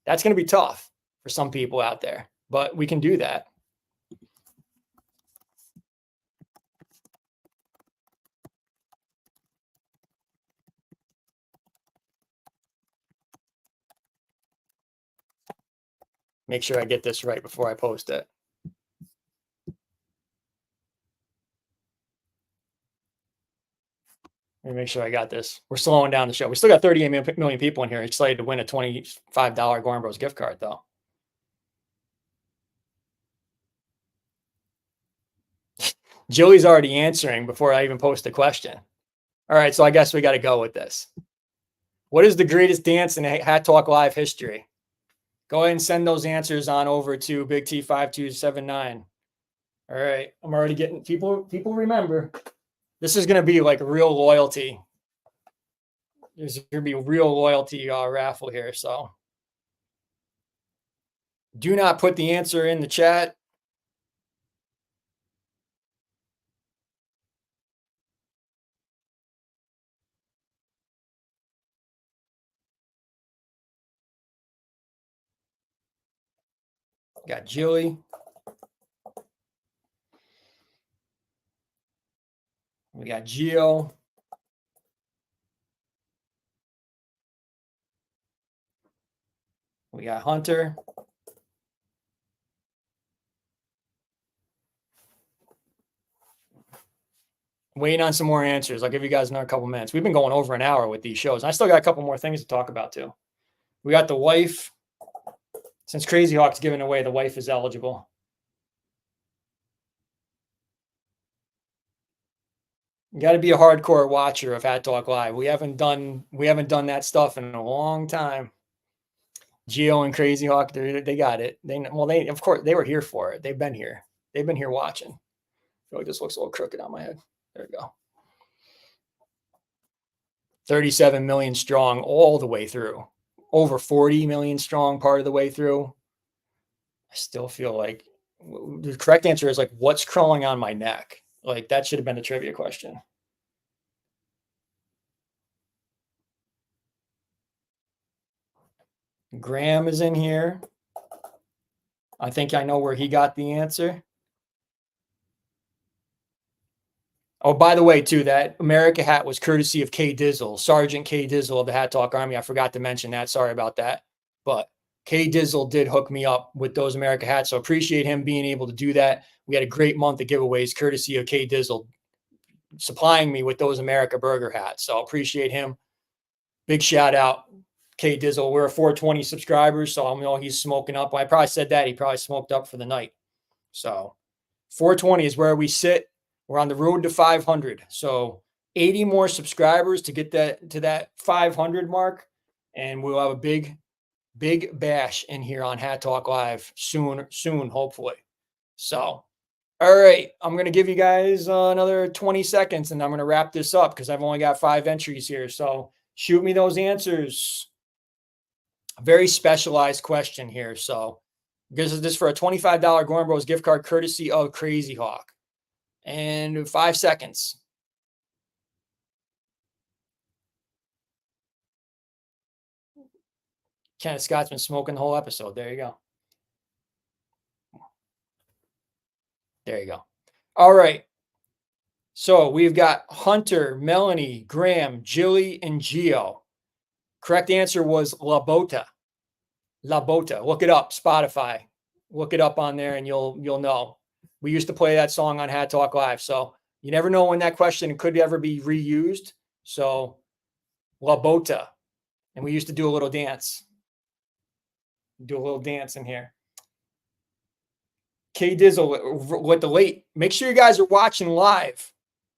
That's going to be tough for some people out there, but we can do that. Make sure I get this right before I post it. Let me make sure I got this. We're slowing down the show. We still got 38 million people in here excited to win a $25 Goorin Bros gift card, though. Joey's already answering before I even post the question. All right, so I guess we got to go with this. What is the greatest dance in Hat Talk Live history? Go ahead and send those answers on over to Big T5279. All right, I'm already getting people remember. This is going to be like real loyalty. There's going to be real loyalty raffle here. So do not put the answer in the chat. Got Jilly. We got Geo. We got Hunter. Waiting on some more answers. I'll give you guys another couple minutes. We've been going over an hour with these shows. I still got a couple more things to talk about too. We got the wife. Since Crazy Hawk's giving away, the wife is eligible. You got to be a hardcore watcher of Hat Talk Live. We haven't done that stuff in a long time. Geo and Crazy Hawk, they got it. They of course they were here for it. They've been here. They've been here watching. I feel like this looks a little crooked on my head. There we go. 37 million strong all the way through. Over 40 million strong part of the way through. I still feel like the correct answer is like, what's crawling on my neck? Like that should have been a trivia question. Graham is in here. I think I know where he got the answer. Oh, by the way, too, that America hat was courtesy of K Dizzle, Sergeant K Dizzle of the Hat Talk Army. I forgot to mention that. Sorry about that. But K Dizzle did hook me up with those America hats. So appreciate him being able to do that. We had a great month of giveaways courtesy of K Dizzle supplying me with those America Burger hats. So appreciate him. Big shout out, K Dizzle. We're 420 subscribers, so I know he's smoking up. I probably said that. He probably smoked up for the night. So 420 is where we sit. We're on the road to 500. So 80 more subscribers to get that to that 500 mark. And we'll have a big bash in here on Hat Talk Live soon, hopefully. So, all right. I'm going to give you guys another 20 seconds and I'm going to wrap this up because I've only got 5 entries here. So shoot me those answers. A very specialized question here. So this is for a $25 Goorin Bros gift card courtesy of Crazy Hawk. And 5 seconds. Kenneth Scott's been smoking the whole episode. There you go. There you go. All right. So we've got Hunter, Melanie, Graham, Jilly, and Geo. Correct answer was La Bota. La Bota. Look it up, Spotify. Look it up on there and you'll know. We used to play that song on Hat Talk Live. So you never know when that question could ever be reused. So La Bota. And we used to do a little dance. Do a little dance in here. K Dizzle with the late. Make sure you guys are watching live.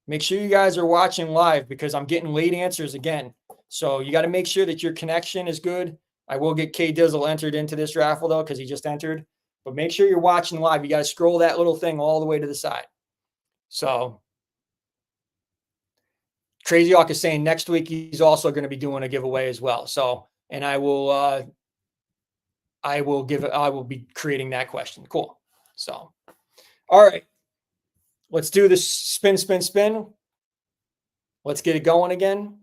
Make sure you guys are watching live because I'm getting late answers again. So you got to make sure that your connection is good. I will get K Dizzle entered into this raffle though because he just entered. But make sure you're watching live. You got to scroll that little thing all the way to the side. So Crazy Hawk is saying next week he's also going to be doing a giveaway as well. So, and I will be creating that question. Cool. So, all right, let's do this spin. Let's get it going again.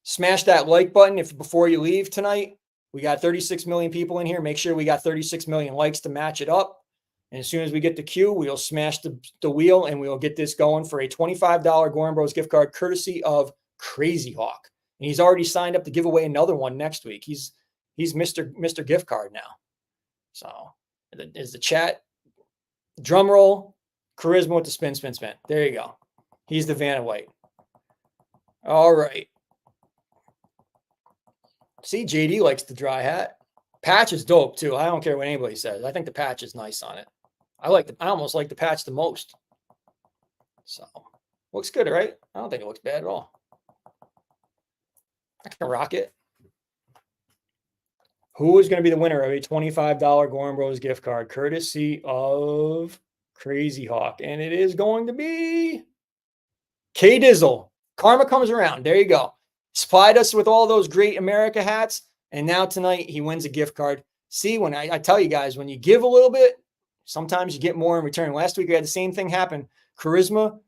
Smash that like button before you leave tonight. We got 36 million people in here. Make sure we got 36 million likes to match it up. And as soon as we get the cue, we'll smash the wheel and we'll get this going for a $25 Goorin Bros gift card courtesy of Crazy Hawk. And he's already signed up to give away another one next week. He's Mr. Gift Card now. So is the chat drum roll, charisma with the spin. There you go. He's the Vanna White. All right. See, JD likes the dry hat. Patch is dope too. I don't care what anybody says. I think the patch is nice on it. I almost like the patch the most. So looks good, right? I don't think it looks bad at all. I can rock it. Who is going to be the winner of a $25 Goorin Bros gift card courtesy of Crazy Hawk? And it is going to be K Dizzle. Karma comes around. There you go. supplied us with all those great America hats. And now tonight he wins a gift card. See, when I tell you guys, when you give a little bit, sometimes you get more in return. Last week, I had the same thing happen. Charisma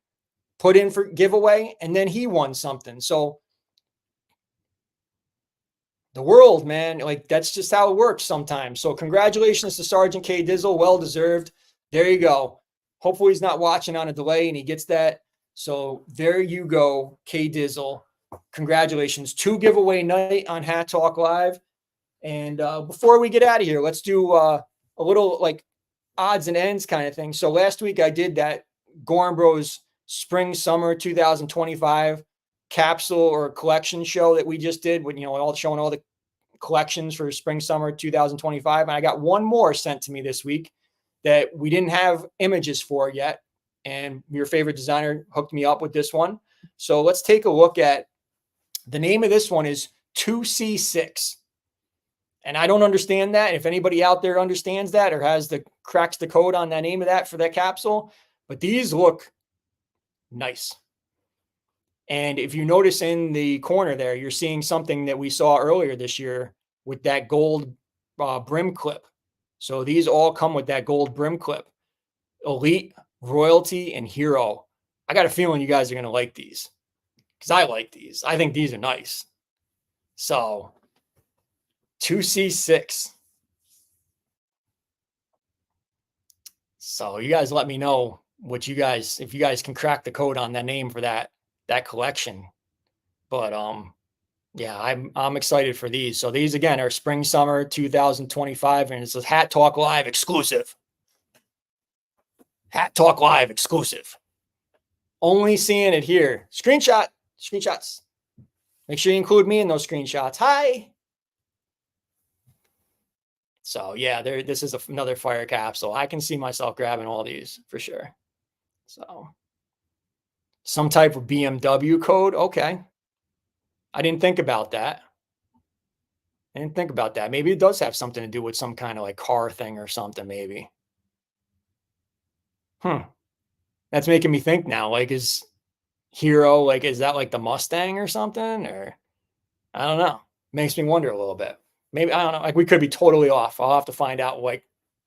put in for giveaway, and then he won something. So the world, man, like that's just how it works sometimes. So congratulations to Sergeant K Dizzle. Well deserved. There you go. Hopefully he's not watching on a delay and he gets that. So there you go, K Dizzle. Congratulations. 2 giveaway night on Hat Talk Live. And before we get out of here, let's do a little like odds and ends kind of thing. So last week I did that Goorin Bros Spring Summer 2025 capsule or collection show that we just did with, all showing all the collections for Spring Summer 2025. And I got one more sent to me this week that we didn't have images for yet. And your favorite designer hooked me up with this one. So let's take a look at the name of this one is 2C6. And I don't understand that. If anybody out there understands that or cracks the code on that name of that for that capsule, but these look nice. And if you notice in the corner there, you're seeing something that we saw earlier this year with that gold brim clip. So these all come with that gold brim clip. Elite, Royalty, and Hero. I got a feeling you guys are going to like these because I like these. I think these are nice. So 2C6. So you guys let me know if you guys can crack the code on that name for that collection. But yeah, I'm excited for these. So these again are Spring Summer 2025, and it's a Hat Talk Live exclusive. Hat Talk Live exclusive. Only seeing it here. Screenshots. Make sure you include me in those screenshots. Hi. So yeah, this is another fire capsule. I can see myself grabbing all these for sure. So some type of BMW code. Okay. I didn't think about that. Maybe it does have something to do with some kind of like car thing or something, maybe. That's making me think now, like, is Hero, like, is that like the Mustang or something? Or I don't know. Makes me wonder a little bit. Maybe, I don't know. Like, we could be totally off. I'll have to find out, like,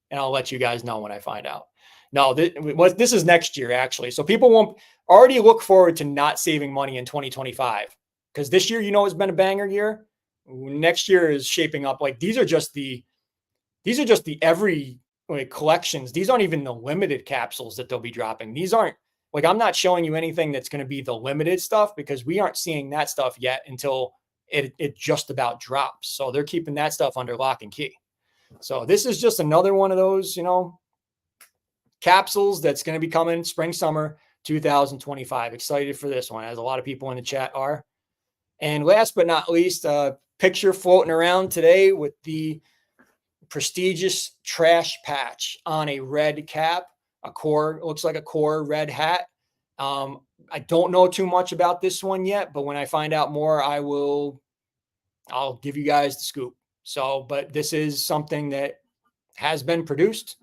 and I'll let you guys know when I find out. No, this is next year, actually. So people won't already look forward to not saving money in 2025. Because this year, it's been a banger year. Next year is shaping up. Like, these are just the every like collections. These aren't even the limited capsules that they'll be dropping. These aren't like, I'm not showing you anything that's going to be the limited stuff because we aren't seeing that stuff yet until it just about drops. So they're keeping that stuff under lock and key. So this is just another one of those, capsules that's going to be coming Spring Summer 2025. Excited for this one, as a lot of people in the chat are. And last but not least, a picture floating around today with the prestigious trash patch on a red cap, looks like a core red hat. I don't know too much about this one yet, but when I find out more, I'll give you guys the scoop. So, but this is something that has been produced,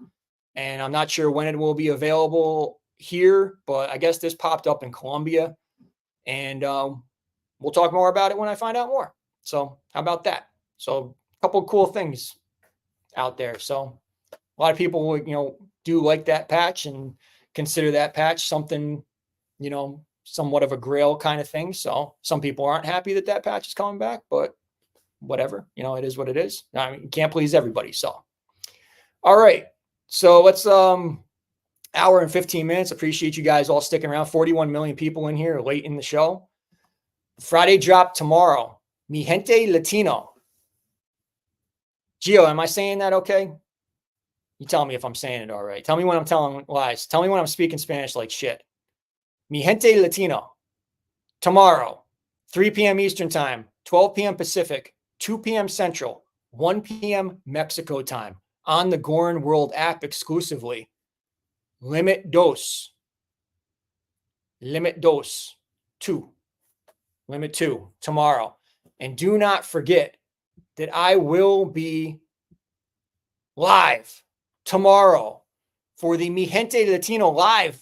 and I'm not sure when it will be available here, but I guess this popped up in Colombia, and we'll talk more about it when I find out more. So how about that? So a couple of cool things out there. So a lot of people, do like that patch and consider that patch something, somewhat of a grail kind of thing. So some people aren't happy that patch is coming back, but whatever, it is what it is. I mean, you can't please everybody. So, all right. So let's, hour and 15 minutes. Appreciate you guys all sticking around. 41 million people in here late in the show. Friday drop tomorrow. Mi Gente Latino. Gio, am I saying that okay? You tell me if I'm saying it all right. Tell me when I'm telling lies. Tell me when I'm speaking Spanish like shit. Mi Gente Latino. Tomorrow, 3 p.m. Eastern Time, 12 p.m. Pacific, 2 p.m. Central, 1 p.m. Mexico time on the Goorin World app exclusively. Limit dos. Limit dos. 2. Limit 2 tomorrow. And do not forget that I will be live tomorrow for the Mi Gente Latino live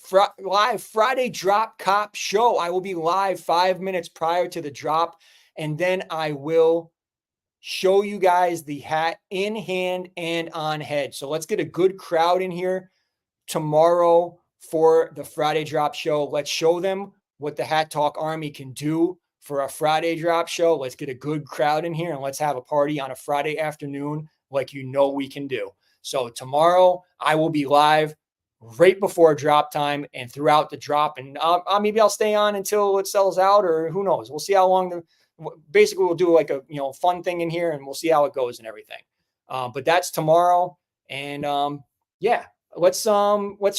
Friday drop cop show. I will be live 5 minutes prior to the drop. and then I will show you guys the hat in hand and on head. So let's get a good crowd in here tomorrow for the Friday drop show. Let's show them what the Hat Talk Army can do for a Friday drop show. Let's get a good crowd in here and let's have a party on a Friday afternoon like you know we can do. So tomorrow I will be live right before drop time and throughout the drop, and maybe I'll stay on until it sells out, or who knows. We'll see how long. Basically, we'll do like a fun thing in here, and we'll see how it goes and everything. But that's tomorrow, and yeah, let's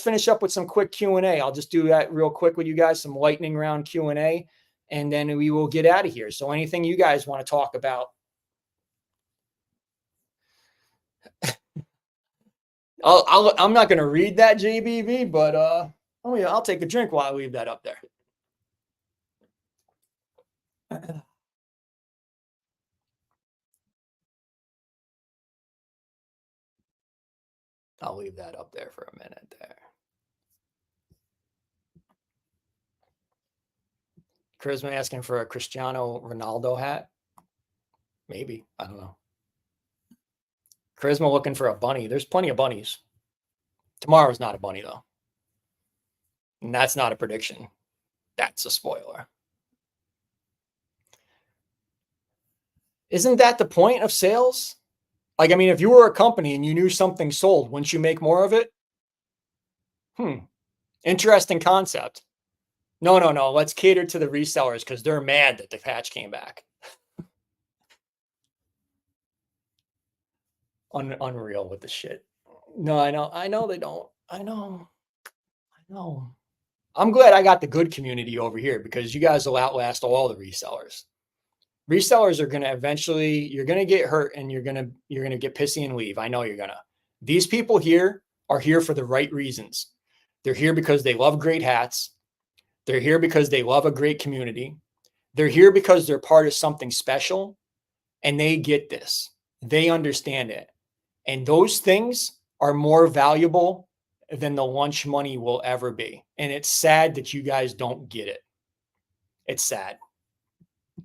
finish up with some quick Q&A. I'll just do that real quick with you guys, some lightning round Q&A, and then we will get out of here. So anything you guys want to talk about? I'm not going to read that, JBB, but oh yeah, I'll take a drink while I leave that up there. I'll leave that up there for a minute there. Charisma asking for a Cristiano Ronaldo hat. Maybe. I don't know. Charisma looking for a bunny. There's plenty of bunnies. Tomorrow's not a bunny, though. And that's not a prediction. That's a spoiler. Isn't that the point of sales? Like, I mean, if you were a company and you knew something sold, wouldn't you make more of it? Interesting concept. No. Let's cater to the resellers because they're mad that the patch came back. Unreal with the shit. No, I know they don't. I know. I'm glad I got the good community over here because you guys will outlast all the resellers. Resellers are going to eventually, you're going to get hurt and you're going to get pissy and leave. I know you're going to. These people here are here for the right reasons. They're here because they love great hats. They're here because they love a great community. They're here because they're part of something special and they get this. They understand it. And those things are more valuable than the lunch money will ever be. And it's sad that you guys don't get it. It's sad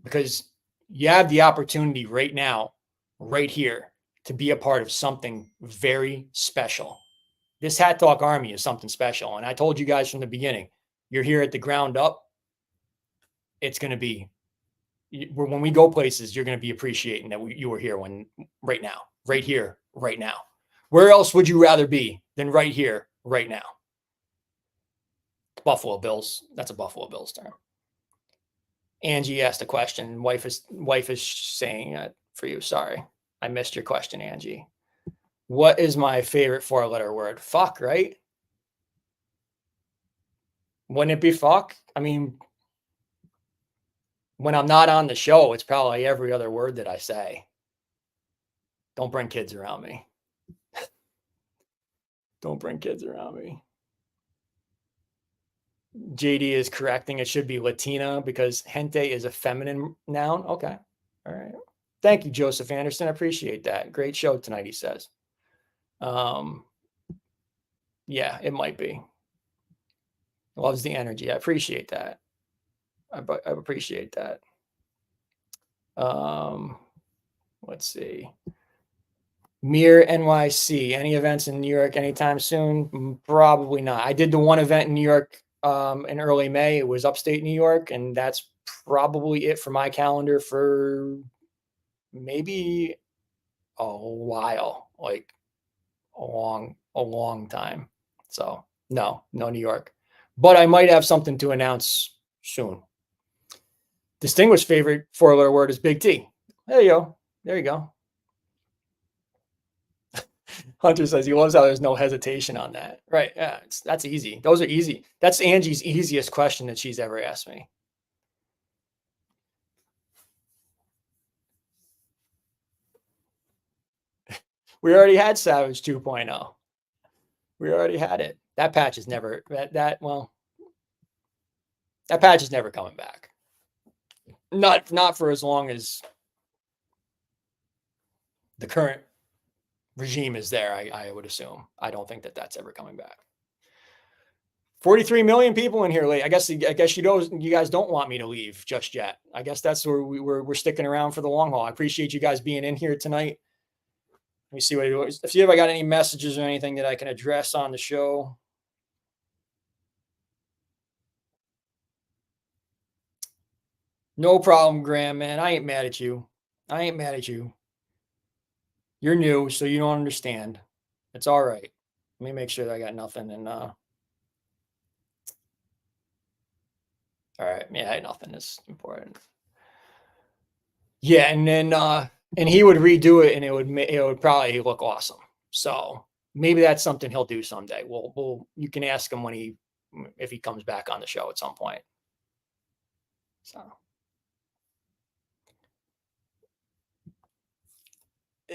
because you have the opportunity right now, right here, to be a part of something very special. This Hat Talk Army is something special. And I told you guys from the beginning, you're here at the ground up. It's going to be, when we go places, you're going to be appreciating that you were here right now, right here, right now. Where else would you rather be than right here, right now? Buffalo Bills. That's a Buffalo Bills term. Angie asked a question. Wife is saying for you. Sorry, I missed your question, Angie. What is my favorite 4-letter word? Fuck, right? Wouldn't it be fuck? I mean, when I'm not on the show, it's probably every other word that I say. Don't bring kids around me. Don't bring kids around me. JD is correcting. It should be Latina because gente is a feminine noun. Okay. All right. Thank you, Joseph Anderson. I appreciate that. Great show tonight, he says. Yeah, it might be. Loves the energy. I appreciate that. I appreciate that. Let's see. Mir NYC. Any events in New York anytime soon? Probably not. I did the one event in New York in early May. It was upstate New York, and that's probably it for my calendar for maybe a while, like a long time. So no New York, but I might have something to announce soon. Distinguished favorite 4-letter word is Big T. There you go. Hunter says he loves how there's no hesitation on that. Right. Yeah, that's easy. Those are easy. That's Angie's easiest question that she's ever asked me. We already had Savage 2.0. We already had it. That patch is never that patch is never coming back. Not for as long as the current regime is there, I would assume. I don't think that that's ever coming back. 43 million people in here late. I guess you guys don't want me to leave just yet. I guess that's where we're sticking around for the long haul. I appreciate you guys being in here tonight. Let me see see if I got any messages or anything that I can address on the show. No problem, Graham, man. I ain't mad at you. I ain't mad at you. You're new, so you don't understand. It's all right. Let me make sure that I got nothing. And all right, yeah, nothing is important. Yeah, and then and he would redo it, and it would probably look awesome. So maybe that's something he'll do someday. You can ask him if he comes back on the show at some point. So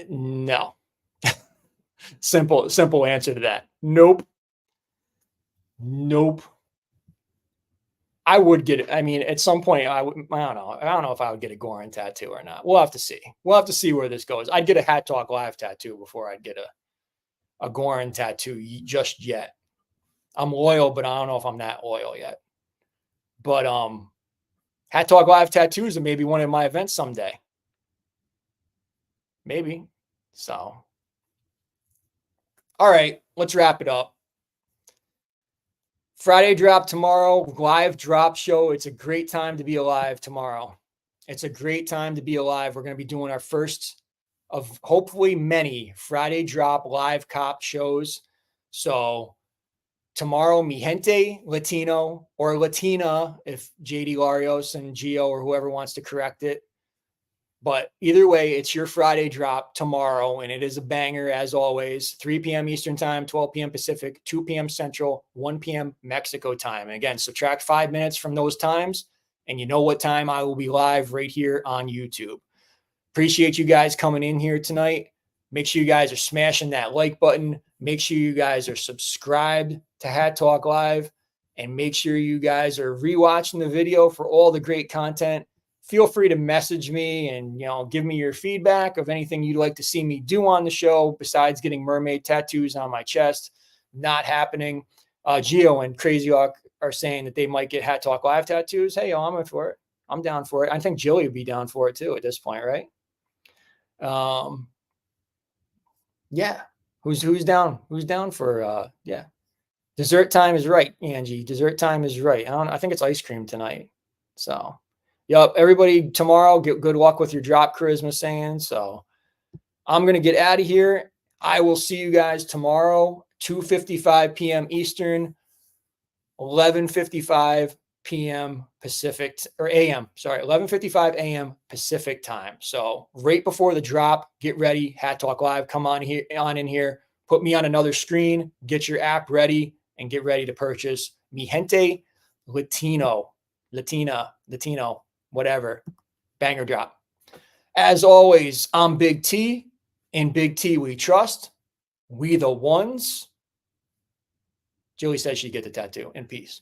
no. Simple answer to that. Nope. I would get it. I mean, at some point, I don't know. I don't know if I would get a Goorin tattoo or not. We'll have to see. We'll have to see where this goes. I'd get a Hat Talk Live tattoo before I'd get a Goorin tattoo just yet. I'm loyal, but I don't know if I'm that loyal yet. But Hat Talk Live tattoos are maybe one of my events someday. Maybe. So, all right, let's wrap it up. Friday drop tomorrow, live drop show. It's a great time to be alive tomorrow. It's a great time to be alive. We're going to be doing our first of hopefully many Friday drop live cop shows. So tomorrow, mi gente Latino or Latina, if JD Larios and Gio or whoever wants to correct it. But either way, it's your Friday drop tomorrow, and it is a banger as always. 3 p.m. Eastern time, 12 p.m. Pacific, 2 p.m. Central, 1 p.m. Mexico time. And again, subtract 5 minutes from those times, and you know what time I will be live right here on YouTube. Appreciate you guys coming in here tonight. Make sure you guys are smashing that like button. Make sure you guys are subscribed to Hat Talk Live, and make sure you guys are rewatching the video for all the great content. Feel free to message me and, give me your feedback of anything you'd like to see me do on the show besides getting mermaid tattoos on my chest. Not happening. Gio and Crazy Hawk are saying that they might get Hat Talk Live tattoos. Hey, I'm in for it. I'm down for it. I think Jilly would be down for it too at this point, right? Yeah. Who's down? Who's down for yeah. Dessert time is right, Angie. Dessert time is right. I think it's ice cream tonight. So yep, everybody tomorrow, get good luck with your drop, Charisma saying. So I'm going to get out of here. I will see you guys tomorrow, 2:55 p.m. Eastern, 11:55 p.m. Pacific, or a.m. Sorry, 11:55 a.m. Pacific time. So right before the drop, get ready. Hat Talk Live, come on in here, put me on another screen, get your app ready, and get ready to purchase Mi Gente Latino, whatever, banger drop. As always, I'm Big T. In Big T we trust. We the ones. Julie says she'd get the tattoo. In peace.